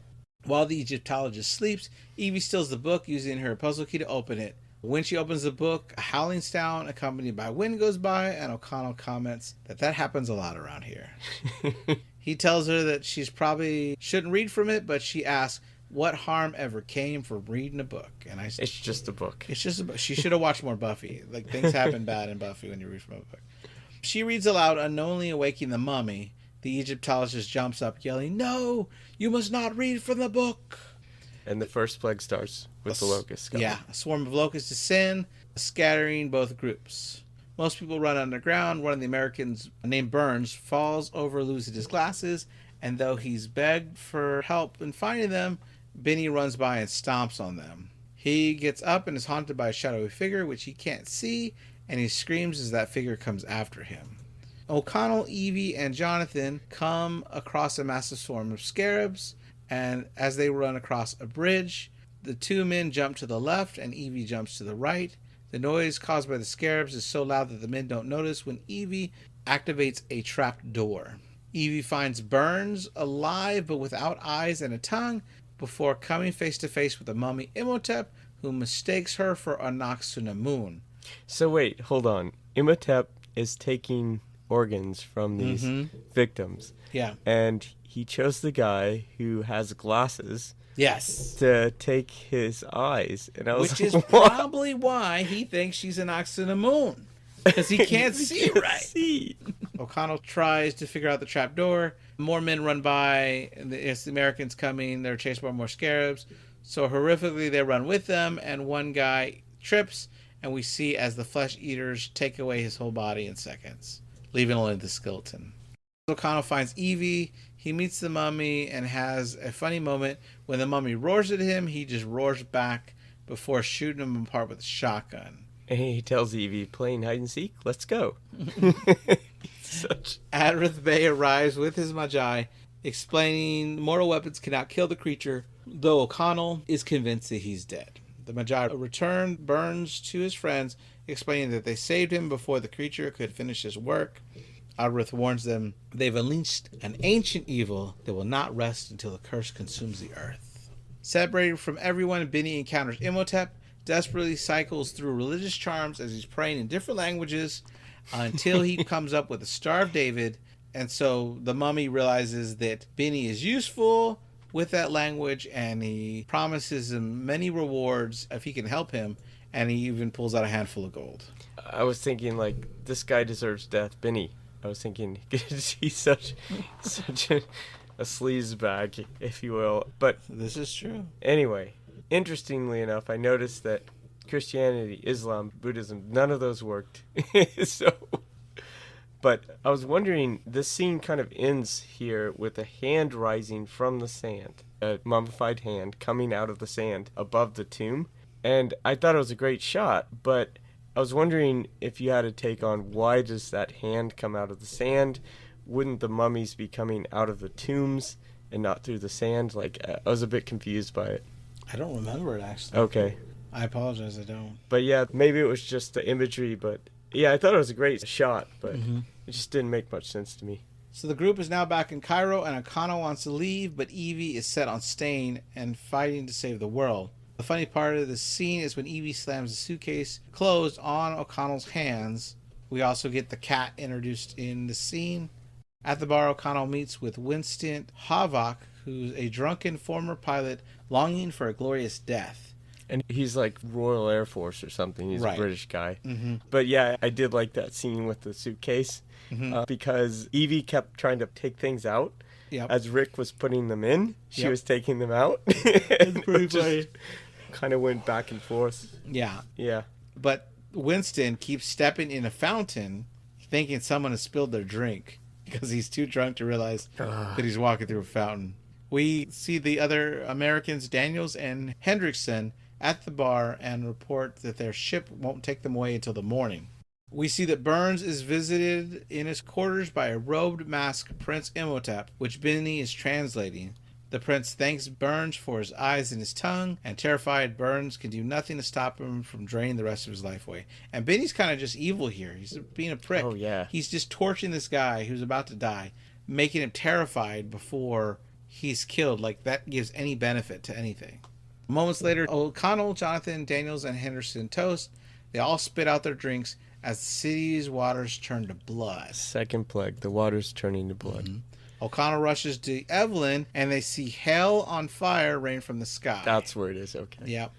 While the Egyptologist sleeps, Evie steals the book using her puzzle key to open it. When she opens the book, a howling sound accompanied by wind goes by, and O'Connell comments that happens a lot around here. He tells her that she's probably shouldn't read from it, but she asks, what harm ever came from reading a book? And I said, it's just a book. It's just a book. She should have watched more Buffy. Like, things happen bad in Buffy when you read from a book. She reads aloud, unknowingly awaking the mummy. The Egyptologist jumps up, yelling, "No! You must not read from the book!" And the first plague starts with the locusts. Yeah, a swarm of locusts descend, scattering both groups. Most people run underground. One of the Americans, named Burns, falls over, losing his glasses, and though he's begged for help in finding them, Benny runs by and stomps on them. He gets up and is haunted by a shadowy figure, which he can't see, and he screams as that figure comes after him. O'Connell, Evie, and Jonathan come across a massive swarm of scarabs, and as they run across a bridge, the two men jump to the left and Evie jumps to the right. The noise caused by the scarabs is so loud that the men don't notice when Evie activates a trap door. Evie finds Burns alive but without eyes and a tongue before coming face to face with the mummy Imhotep, who mistakes her for Anck-su-namun. So wait, hold on. Imhotep is taking organs from these victims. Yeah. And he chose the guy who has glasses. Yes. To take his eyes. And I was Which is probably why he thinks she's an Anck-su-namun. Because he can't see right. O'Connell tries to figure out the trap door. More men run by. It's the Americans coming. They're chased by more scarabs. So horrifically, they run with them. And one guy trips. And we see as the flesh eaters take away his whole body in seconds, leaving only the skeleton. O'Connell finds Evie. He meets the mummy and has a funny moment. When the mummy roars at him, he just roars back before shooting him apart with a shotgun. And he tells Evie, playing hide and seek? Let's go. Adrith Bey arrives with his Magi, explaining mortal weapons cannot kill the creature, though O'Connell is convinced that he's dead. The Magi return Burns to his friends, explaining that they saved him before the creature could finish his work. Adrith warns them they've unleashed an ancient evil that will not rest until the curse consumes the earth. Separated from everyone, Benny encounters Imhotep, desperately cycles through religious charms as he's praying in different languages until he comes up with the Star of David. And so the mummy realizes that Benny is useful with that language, and he promises him many rewards if he can help him, and he even pulls out a handful of gold. I was thinking, like, this guy deserves death. Benny. I was thinking, he's such a sleazebag, if you will. But this is true. Anyway, interestingly enough, I noticed that Christianity, Islam, Buddhism, none of those worked. But I was wondering, this scene kind of ends here with a hand rising from the sand, a mummified hand coming out of the sand above the tomb. And I thought it was a great shot, but I was wondering if you had a take on why does that hand come out of the sand? Wouldn't the mummies be coming out of the tombs and not through the sand? Like, I was a bit confused by it. I don't remember it, actually. Okay. I apologize, I don't. But yeah, maybe it was just the imagery, but yeah, I thought it was a great shot, but it just didn't make much sense to me. So the group is now back in Cairo, and O'Connell wants to leave, but Evie is set on staying and fighting to save the world. The funny part of this scene is when Evie slams the suitcase closed on O'Connell's hands. We also get the cat introduced in the scene. At the bar, O'Connell meets with Winston Havok, who's a drunken former pilot longing for a glorious death. And he's like Royal Air Force or something. He's a British guy. Mm-hmm. But yeah, I did like that scene with the suitcase because Evie kept trying to take things out. Yep. As Rick was putting them in, she was taking them out. It's pretty funny. Kind of went back and forth. Yeah. Yeah. But Winston keeps stepping in a fountain thinking someone has spilled their drink because he's too drunk to realize that he's walking through a fountain. We see the other Americans, Daniels and Hendrickson, at the bar and report that their ship won't take them away until the morning. We see that Burns is visited in his quarters by a robed masked Prince Imhotep, which Benny is translating. The prince thanks Burns for his eyes and his tongue, and terrified Burns can do nothing to stop him from draining the rest of his life away. And Benny's kind of just evil here. He's being a prick. Oh, yeah. He's just torching this guy who's about to die, making him terrified before he's killed. Like, that gives any benefit to anything. Moments later, O'Connell, Jonathan, Daniels, and Henderson toast. They all spit out their drinks as the city's waters turn to blood. Second plague, the water's turning to blood. Mm-hmm. O'Connell rushes to Evelyn, and they see hell on fire rain from the sky. That's where it is, okay. Yep.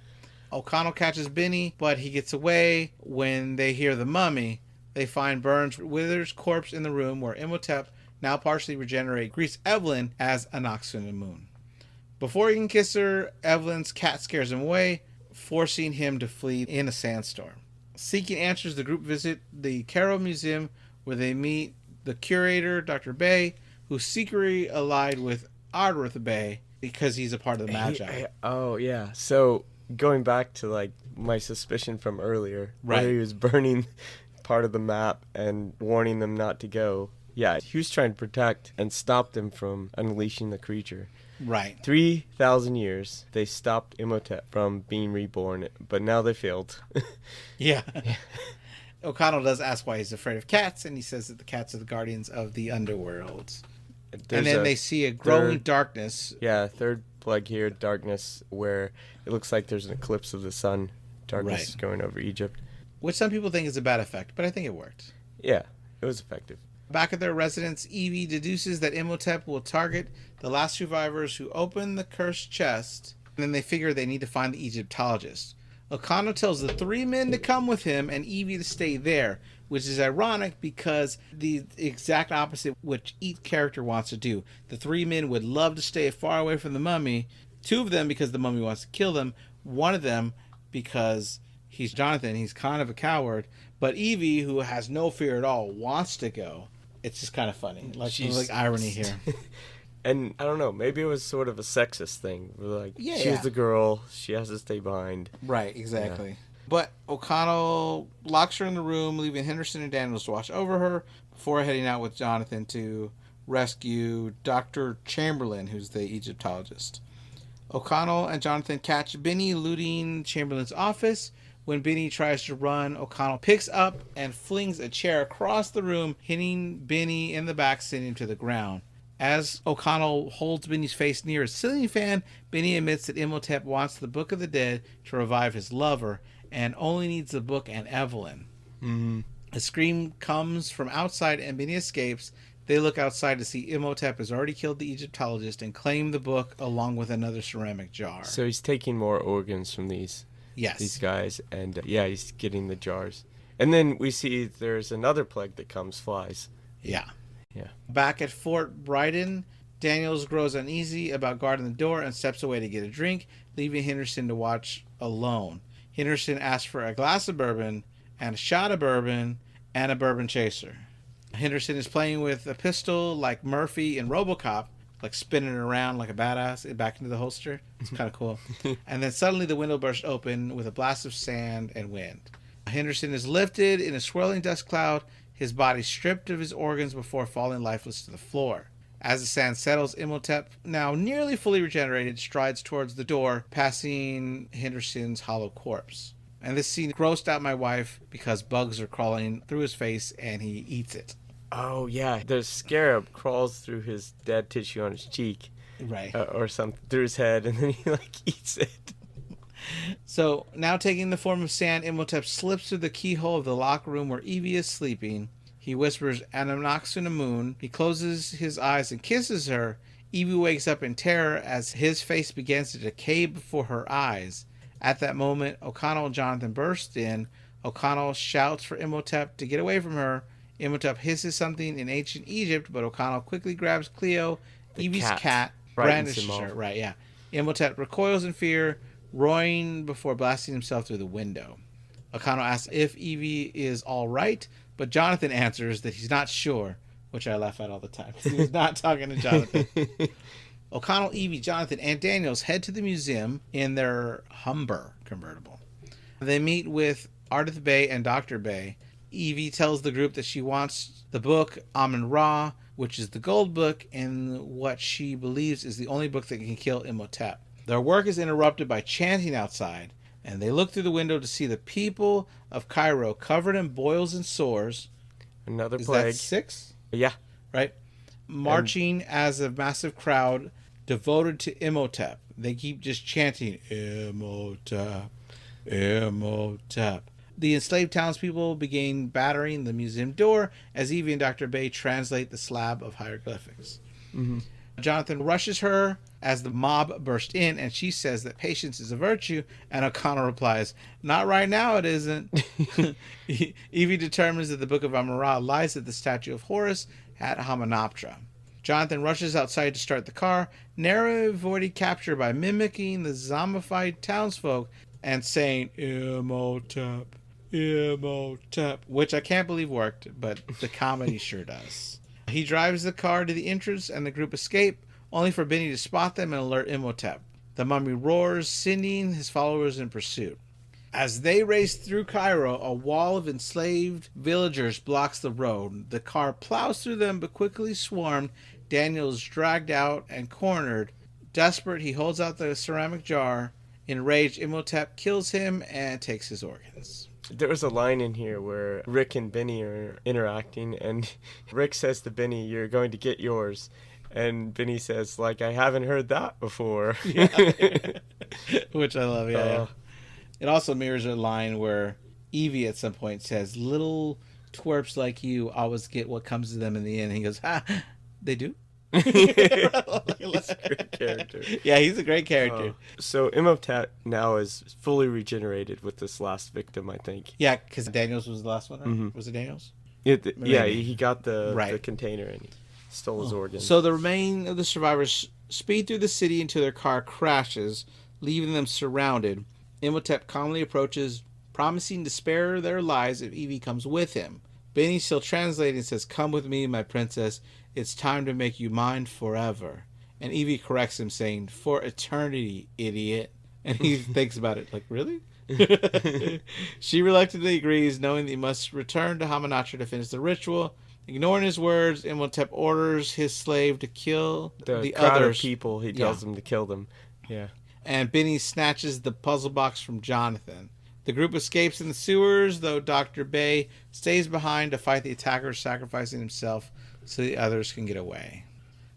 O'Connell catches Benny, but he gets away. When they hear the mummy, they find Burns' Withers' corpse in the room where Imhotep, now partially regenerated, greets Evelyn as Anck-su-namun. Before he can kiss her, Evelyn's cat scares him away, forcing him to flee in a sandstorm. Seeking answers, the group visit the Cairo Museum, where they meet the curator, Dr. Bay, who's secretly allied with Ardworth Bay because he's a part of the Magi. Oh, yeah. So, going back to, like, my suspicion from earlier, where he was burning part of the map and warning them not to go. Yeah, he was trying to protect and stop them from unleashing the creature. Right. 3,000 years, they stopped Imhotep from being reborn, but now they failed. Yeah. O'Connell does ask why he's afraid of cats, and he says that the cats are the guardians of the underworld. And then they see a growing darkness. Yeah, third plague here, darkness, where it looks like there's an eclipse of the sun. Darkness is going over Egypt. Which some people think is a bad effect, but I think it worked. Yeah, it was effective. Back at their residence, Evie deduces that Imhotep will target the last survivors who open the cursed chest, and then they figure they need to find the Egyptologist. O'Connell tells the three men to come with him and Evie to stay there, which is ironic because the exact opposite which each character wants to do. The three men would love to stay far away from the mummy, two of them because the mummy wants to kill them, one of them because he's Jonathan, he's kind of a coward, but Evie, who has no fear at all, wants to go. It's just kind of funny. Like irony here. And I don't know, maybe it was sort of a sexist thing. Like, she's the girl, she has to stay behind. Right, exactly. Yeah. But O'Connell locks her in the room, leaving Henderson and Daniels to watch over her before heading out with Jonathan to rescue Dr. Chamberlain, who's the Egyptologist. O'Connell and Jonathan catch Benny looting Chamberlain's office. When Benny tries to run, O'Connell picks up and flings a chair across the room, hitting Benny in the back, sending him to the ground. As O'Connell holds Benny's face near a ceiling fan, Benny admits that Imhotep wants the Book of the Dead to revive his lover, and only needs the book and Evelyn. Mm-hmm. A scream comes from outside and Benny escapes. They look outside to see Imhotep has already killed the Egyptologist and claim the book along with another ceramic jar. So he's taking more organs from these guys, and he's getting the jars. And then we see there's another plague that comes, flies. Yeah. Yeah. Back at Fort Brighton, Daniels grows uneasy about guarding the door and steps away to get a drink, leaving Henderson to watch alone. Henderson asks for a glass of bourbon and a shot of bourbon and a bourbon chaser. Henderson is playing with a pistol like Murphy in RoboCop, like spinning around like a badass back into the holster. It's kind of cool. And then suddenly the window burst open with a blast of sand and wind. Henderson is lifted in a swirling dust cloud, his body stripped of his organs before falling lifeless to the floor. As the sand settles, Imhotep, now nearly fully regenerated, strides towards the door, passing Henderson's hollow corpse. And this scene grossed out my wife because bugs are crawling through his face and he eats it. Oh, yeah. The scarab crawls through his dead tissue on his cheek. Right. Or something, through his head, and then he, eats it. So, now taking the form of sand, Imhotep slips through the keyhole of the locker room where Evie is sleeping. He whispers, Anamnaxuna Moon. He closes his eyes and kisses her. Evie wakes up in terror as his face begins to decay before her eyes. At that moment, O'Connell and Jonathan burst in. O'Connell shouts for Imhotep to get away from her. Imhotep hisses something in ancient Egypt, but O'Connell quickly grabs Cleo, Evie's cat, brandishes her. Right, yeah. Imhotep recoils in fear, roaring before blasting himself through the window. O'Connell asks if Evie is all right, but Jonathan answers that he's not sure, which I laugh at all the time. He's not talking to Jonathan. O'Connell, Evie, Jonathan, and Daniels head to the museum in their Humber convertible. They meet with Ardith Bay and Dr. Bay. Evie tells the group that she wants the book Amun-Ra, which is the gold book, and what she believes is the only book that can kill Imhotep. Their work is interrupted by chanting outside, and they look through the window to see the people of Cairo covered in boils and sores. Another plague. Is that 6? Yeah. Right? Marching as a massive crowd devoted to Imhotep. They keep just chanting, Imhotep, Imhotep. The enslaved townspeople begin battering the museum door as Evie and Dr. Bay translate the slab of hieroglyphics. Mm-hmm. Jonathan rushes her as the mob burst in, and she says that patience is a virtue, and O'Connell replies, not right now it isn't. Evie determines that the Book of Amun-Ra lies at the statue of Horus at Hamunaptra. Jonathan rushes outside to start the car, narrowly avoiding capture by mimicking the zombified townsfolk and saying, Imhotep, Imhotep, which I can't believe worked, but the comedy sure does. He drives the car to the entrance and the group escape, only for Benny to spot them and alert Imhotep. The mummy roars, sending his followers in pursuit. As they race through Cairo, a wall of enslaved villagers blocks the road. The car plows through them, but quickly swarmed. Daniel is dragged out and cornered. Desperate, he holds out the ceramic jar. Enraged, Imhotep kills him and takes his organs. There was a line in here where Rick and Benny are interacting, and Rick says to Benny, you're going to get yours. And Benny says, I haven't heard that before. Yeah. Which I love, yeah. It also mirrors a line where Evie at some point says, little twerps like you always get what comes to them in the end. And he goes, they do? He's a great character. Yeah, he's a great character. So Imhotep now is fully regenerated with this last victim, I think. Yeah, because Daniels was the last one, right? Mm-hmm. Was it Daniels? Yeah, he got the container and he stole his organs. So the remaining of the survivors speed through the city until their car crashes, leaving them surrounded. Imhotep calmly approaches, promising to spare their lives if Evie comes with him. Benny, still translating, says, come with me, my princess. It's time to make you mine forever. And Evie corrects him, saying, for eternity, idiot. And he thinks about it, really? She reluctantly agrees, knowing that he must return to Hamunaptra to finish the ritual. Ignoring his words, Imhotep orders his slave to kill the crowd others. Of people. He tells them to kill them. Yeah. And Benny snatches the puzzle box from Jonathan. The group escapes in the sewers, though Dr. Bay stays behind to fight the attackers, sacrificing himself so the others can get away.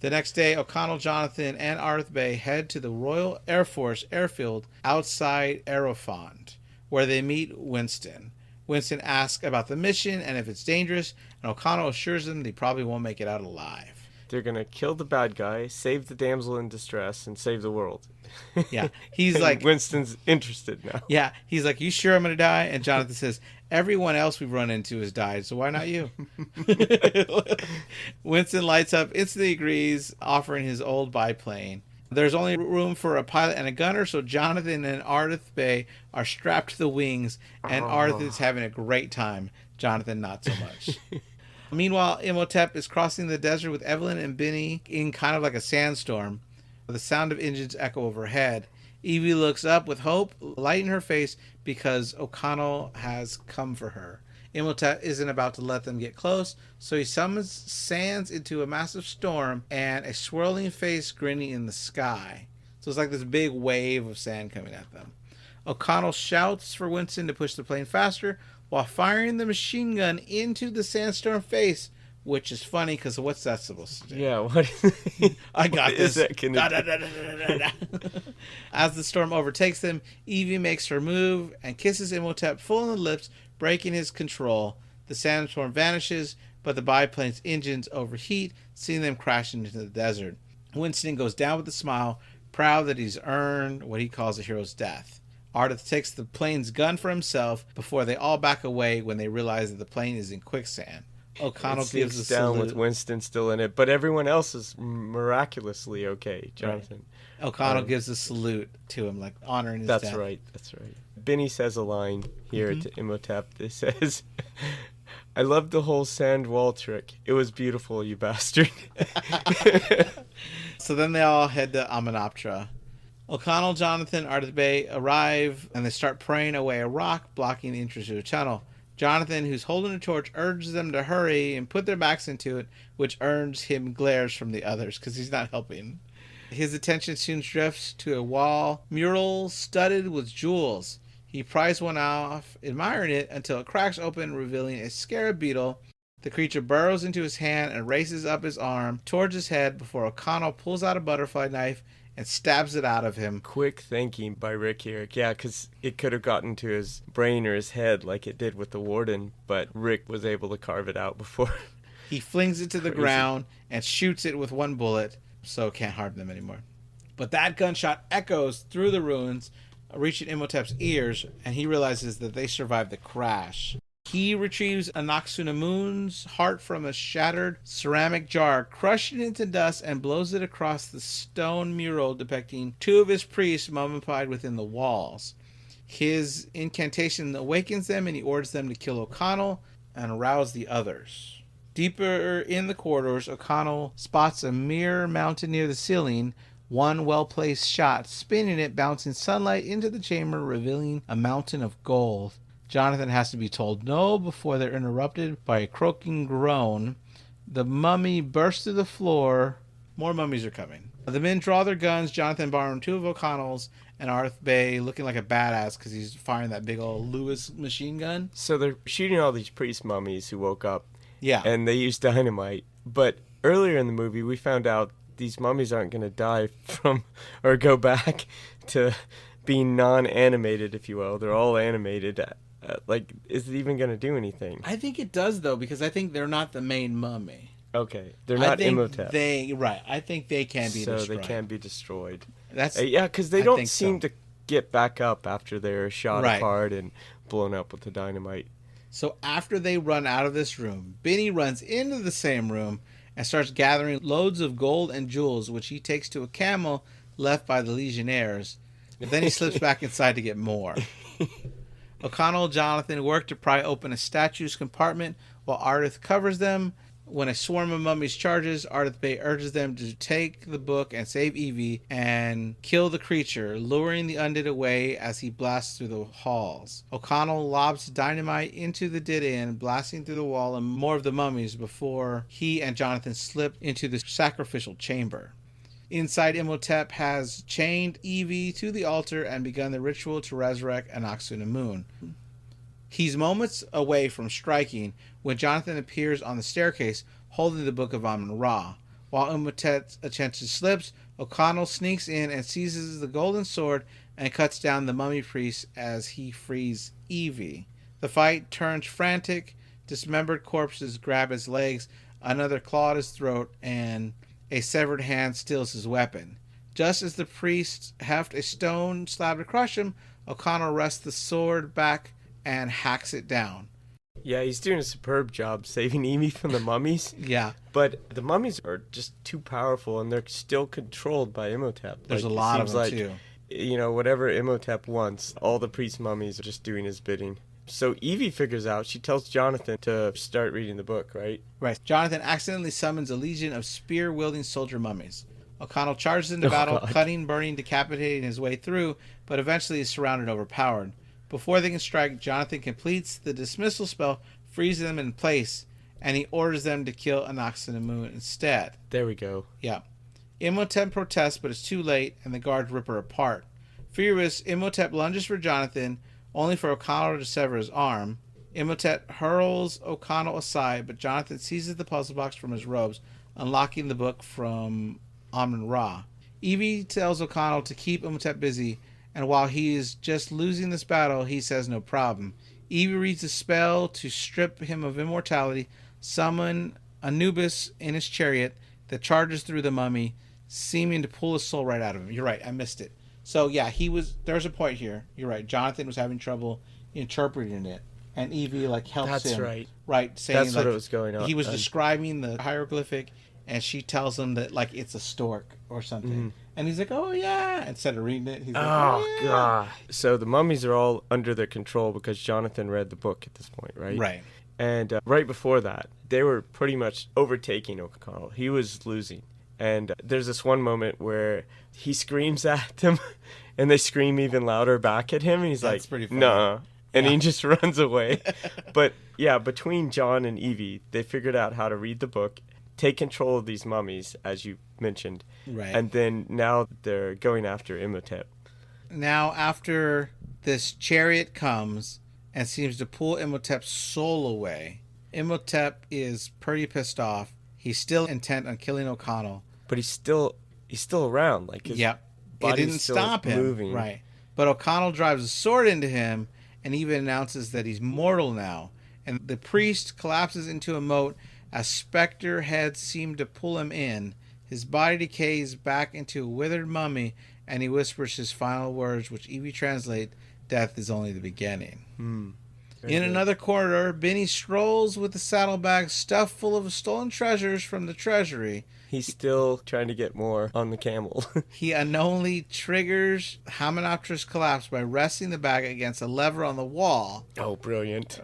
The next day, O'Connell, Jonathan, and Ardith Bay head to the Royal Air Force airfield outside Aerofond, where they meet Winston. Winston asks about the mission and if it's dangerous, and O'Connell assures them they probably won't make it out alive. They're going to kill the bad guy, save the damsel in distress, and save the world. Yeah. He's like... Winston's interested now. Yeah. He's like, you sure I'm going to die? And Jonathan says, everyone else we've run into has died, so why not you? Winston lights up, instantly agrees, offering his old biplane. There's only room for a pilot and a gunner, so Jonathan and Ardith Bay are strapped to the wings, and Ardith is having a great time. Jonathan, not so much. Meanwhile, Imhotep is crossing the desert with Evelyn and Benny in kind of like a sandstorm. The sound of engines echo overhead. Evie looks up with hope, light in her face, because O'Connell has come for her. Imhotep isn't about to let them get close, so he summons sands into a massive storm and a swirling face grinning in the sky. So it's like this big wave of sand coming at them. O'Connell shouts for Winston to push the plane faster while firing the machine gun into the sandstorm face, which is funny because what's that supposed to do? Yeah, what? I got this. That As the storm overtakes them, Evie makes her move and kisses Imhotep full in the lips, breaking his control. The sandstorm vanishes, but the biplane's engines overheat, seeing them crashing into the desert. Winston goes down with a smile, proud that he's earned what he calls a hero's death. Ardith takes the plane's gun for himself before they all back away when they realize that the plane is in quicksand. O'Connell gives a down salute. with Winston still in it, but everyone else is miraculously okay. Jonathan. Right. O'Connell gives a salute to him, like honoring his death. That's right. Benny says a line here to Imhotep that says, "I loved the whole sand wall trick. It was beautiful, you bastard." So then they all head to Amenoptera. O'Connell, Jonathan, Ardith Bay arrive, and they start praying away a rock, blocking the entrance to a tunnel. Jonathan, who's holding a torch, urges them to hurry and put their backs into it, which earns him glares from the others because he's not helping. His attention soon drifts to a wall mural studded with jewels. He pries one off, admiring it, until it cracks open, revealing a scarab beetle. The creature burrows into his hand and races up his arm towards his head before O'Connell pulls out a butterfly knife and stabs it out of him. Quick thinking by Rick here. Yeah, because it could have gotten to his brain or his head like it did with the warden, but Rick was able to carve it out before. He flings it to the ground and shoots it with one bullet, so it can't harm them anymore. But that gunshot echoes through the ruins, reaching Imhotep's ears, and he realizes that they survived the crash. He retrieves Anaxunamun's heart from a shattered ceramic jar, crushes it into dust, and blows it across the stone mural depicting two of his priests mummified within the walls. His incantation awakens them, and he orders them to kill O'Connell and arouse the others. Deeper in the corridors, O'Connell spots a mirror mounted near the ceiling, one well-placed shot, spinning it, bouncing sunlight into the chamber, revealing a mountain of gold. Jonathan has to be told no before they're interrupted by a croaking groan. The mummy bursts through the floor. More mummies are coming. The men draw their guns, Jonathan borrowing two of O'Connell's, and Ardith Bay looking like a badass because he's firing that big old Lewis machine gun. So they're shooting all these priest mummies who woke up. Yeah. And they use dynamite. But earlier in the movie, we found out these mummies aren't going to die from or go back to being non-animated, if you will. They're all animated. Is it even going to do anything? I think it does, though, because I think they're not the main mummy. Okay. They're not Imhotep. I think they can be destroyed. So they can be destroyed. That's yeah, because they don't seem to get back up after they're shot apart and blown up with the dynamite. So after they run out of this room, Benny runs into the same room and starts gathering loads of gold and jewels, which he takes to a camel left by the Legionnaires. Then he slips back inside to get more. O'Connell and Jonathan work to pry open a statue's compartment while Ardith covers them. When a swarm of mummies charges, Ardith Bay urges them to take the book and save Evie and kill the creature, luring the undead away as he blasts through the halls. O'Connell lobs dynamite into the dead end, blasting through the wall and more of the mummies before he and Jonathan slip into the sacrificial chamber. Inside, Imhotep has chained Evie to the altar and begun the ritual to resurrect Anaxunamun. He's moments away from striking when Jonathan appears on the staircase holding the Book of Amun-Ra. While Imhotep's attention slips, O'Connell sneaks in and seizes the golden sword and cuts down the mummy priest as he frees Evie. The fight turns frantic. Dismembered corpses grab his legs, another claw at his throat, and a severed hand steals his weapon. Just as the priests heft a stone slab to crush him, O'Connell wrests the sword back and hacks it down. Yeah, he's doing a superb job saving Evie from the mummies. Yeah. But the mummies are just too powerful, and they're still controlled by Imhotep. There's a lot of them, too. whatever Imhotep wants, all the priest mummies are just doing his bidding. So Evie figures out, she tells Jonathan to start reading the book, right? Right. Jonathan accidentally summons a legion of spear-wielding soldier mummies. O'Connell charges into battle, cutting, burning, decapitating his way through, but eventually is surrounded and overpowered. Before they can strike, Jonathan completes the dismissal spell, freezing them in place, and he orders them to kill Anaxinamun instead. There we go. Yeah. Imhotep protests, but it's too late, and the guards rip her apart. Furious, Imhotep lunges for Jonathan, only for O'Connell to sever his arm. Imhotep hurls O'Connell aside, but Jonathan seizes the puzzle box from his robes, unlocking the book from Amun-Ra. Evie tells O'Connell to keep Imhotep busy, and while he is just losing this battle, he says no problem. Evie reads a spell to strip him of immortality, summon Anubis in his chariot that charges through the mummy, seeming to pull his soul right out of him. You're right, I missed it. So yeah, there's a point here. You're right. Jonathan was having trouble interpreting it, and Evie helps him. That's right. Right, saying that's what was going on. He was describing the hieroglyphic, and she tells him that it's a stork or something. Mm-hmm. And he's like, oh yeah. Instead of reading it, he's like, oh yeah. God. So the mummies are all under their control because Jonathan read the book at this point, right? Right. And right before that, they were pretty much overtaking O'Connell. He was losing. And there's this one moment where he screams at them, and they scream even louder back at him. And he's That's pretty funny. Nuh-uh. And he just runs away. But yeah, between John and Evie, they figured out how to read the book, take control of these mummies, as you mentioned. Right. And then now they're going after Imhotep. Now, after this chariot comes and seems to pull Imhotep's soul away, Imhotep is pretty pissed off. He's still intent on killing O'Connell. But he's still around. His it didn't stop him. Moving. Right. But O'Connell drives a sword into him and even announces that he's mortal now. And the priest collapses into a moat as specter heads seem to pull him in. His body decays back into a withered mummy, and he whispers his final words, which Evie translate, "Death is only the beginning." In another corridor, Benny strolls with the saddlebag stuffed full of stolen treasures from the treasury. He's still trying to get more on the camel. He unknowingly triggers Hymenopter's collapse by resting the bag against a lever on the wall. Oh, brilliant.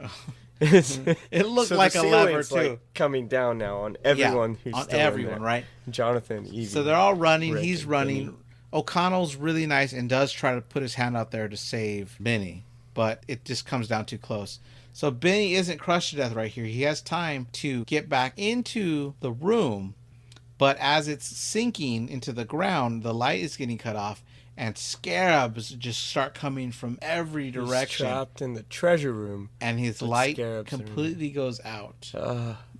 It looked like a lever, too. Coming down now on everyone who's still everyone, in there. right? Jonathan, Evie. So they're all running. Rick, he's running. Benny. O'Connell's really nice and does try to put his hand out there to save Benny, but it just comes down too close. So Benny isn't crushed to death right here. He has time to get back into the room, but as it's sinking into the ground, the light is getting cut off, and scarabs just start coming from every direction. He's trapped in the treasure room. And his light completely goes out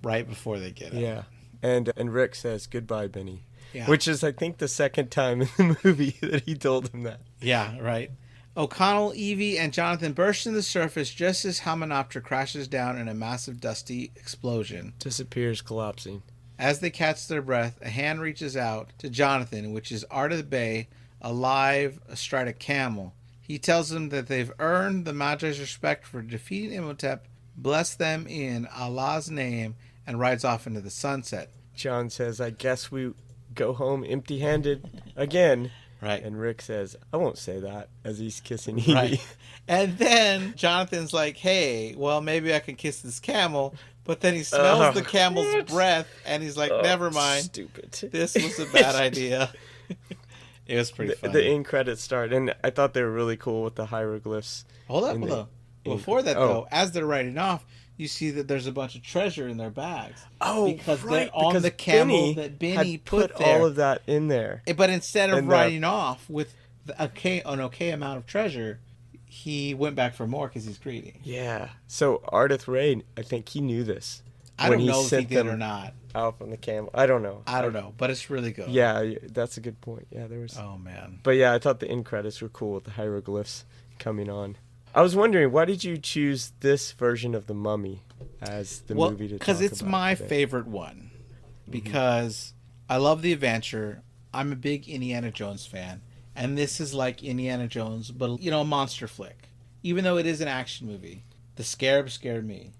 right before they get out. Yeah. And Rick says, "Goodbye, Benny." Yeah. Which is, I think, the second time in the movie that he told him that. Yeah, right. O'Connell, Evie, and Jonathan burst to the surface just as Hymenopter crashes down in a massive dusty explosion. Disappears, collapsing. As they catch their breath, a hand reaches out to Jonathan, which is Art of the Bay, alive astride a camel. He tells them that they've earned the Magi's respect for defeating Imhotep, bless them in Allah's name, and rides off into the sunset. John says, "I guess we go home empty-handed again." Right. And Rick says, "I won't say that," as he's kissing Evie. Right. And then Jonathan's like, "Hey, well, maybe I can kiss this camel." But then he smells the camel's breath, and he's like, "Never mind. Stupid. This was a bad idea." It was pretty funny. The end credits start, and I thought they were really cool with the hieroglyphs. Hold up. Before that, though, as they're riding off, you see that there's a bunch of treasure in their bags. Oh, because they're on the camel that Benny put there. All of that in there. But instead of riding off with an okay amount of treasure, he went back for more because he's greedy. Yeah. So Ardith Ray, I think he knew this. I don't know if he did or not. Out on the camel. I don't know. I don't know, but it's really good. Yeah, that's a good point. Yeah, there was. Oh man. But yeah, I thought the end credits were cool with the hieroglyphs coming on. I was wondering, why did you choose this version of The Mummy as the movie to talk about? Because it's my favorite one. Because I love the adventure. I'm a big Indiana Jones fan. And this is like Indiana Jones, but, a monster flick. Even though it is an action movie, the scarab scared me.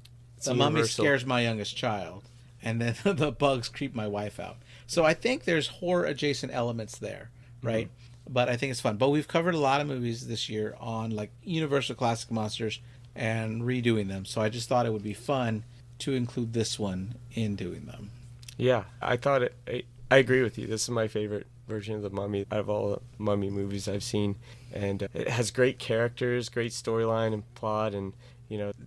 The Mummy scares my youngest child. And then the bugs creep my wife out. So I think there's horror-adjacent elements there, right? but I think it's fun. But we've covered a lot of movies this year on like Universal Classic Monsters and redoing them. So I just thought it would be fun to include this one in doing them. Yeah, I thought I agree with you. This is my favorite version of The Mummy out of all the Mummy movies I've seen. And it has great characters, great storyline and plot, and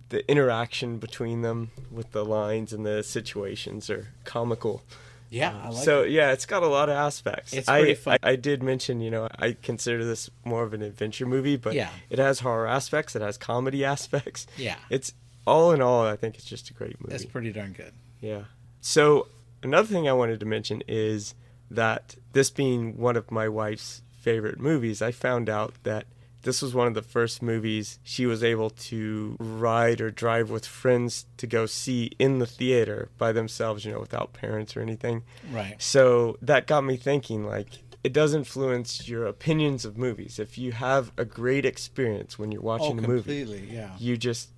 the interaction between them with the lines and the situations are comical. Yeah, I like so it. Yeah, it's got a lot of aspects. It's pretty fun. I did mention, I consider this more of an adventure movie, but it has horror aspects, it has comedy aspects. Yeah. It's all in all, I think it's just a great movie. It's pretty darn good. Yeah. So another thing I wanted to mention is that this being one of my wife's favorite movies, I found out that this was one of the first movies she was able to ride or drive with friends to go see in the theater by themselves, without parents or anything. Right. So that got me thinking, like, it does influence your opinions of movies. If you have a great experience when you're watching a movie, yeah.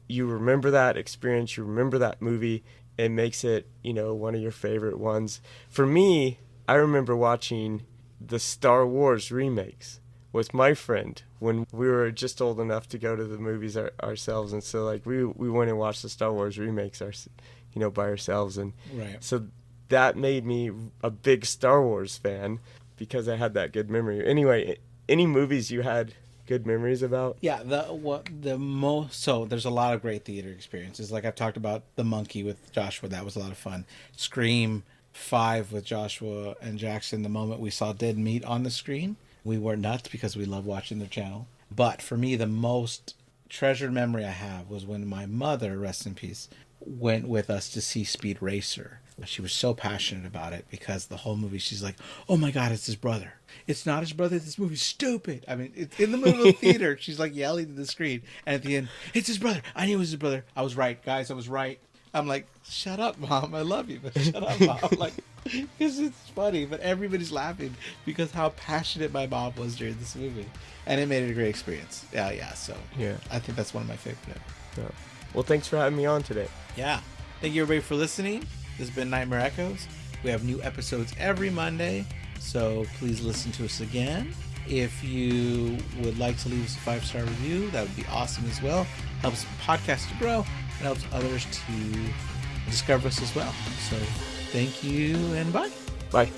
you remember that experience, you remember that movie, it makes it, one of your favorite ones. For me, I remember watching the Star Wars remakes with my friend when we were just old enough to go to the movies ourselves, and so like we went and watched the Star Wars remakes by ourselves, and so that made me a big Star Wars fan because I had that good memory. Anyway, any movies you had good memories about? Yeah, so there's a lot of great theater experiences. Like I've talked about The Monkey with Joshua, that was a lot of fun. Scream 5 with Joshua and Jackson, the moment we saw Dead Meat on the screen, we were nuts because we love watching their channel. But for me, the most treasured memory I have was when my mother, rest in peace, went with us to see Speed Racer. She was so passionate about it because the whole movie, she's like, oh my God, it's his brother. It's not his brother. This movie's stupid. I mean, it's in the middle of the theater. She's like yelling at the screen. And at the end, it's his brother. I knew it was his brother. I was right, guys. I was right. I'm like, shut up, Mom. I love you, but shut up, Mom. Like, because it's funny, but everybody's laughing because how passionate my mom was during this movie. And it made it a great experience. Yeah. So I think that's one of my favorite. Yeah. Well, thanks for having me on today. Yeah. Thank you, everybody, for listening. This has been Nightmare Echoes. We have new episodes every Monday, so please listen to us again. If you would like to leave us a 5-star review, that would be awesome as well. Helps the podcast to grow and helps others to discover us as well. So thank you and bye. Bye.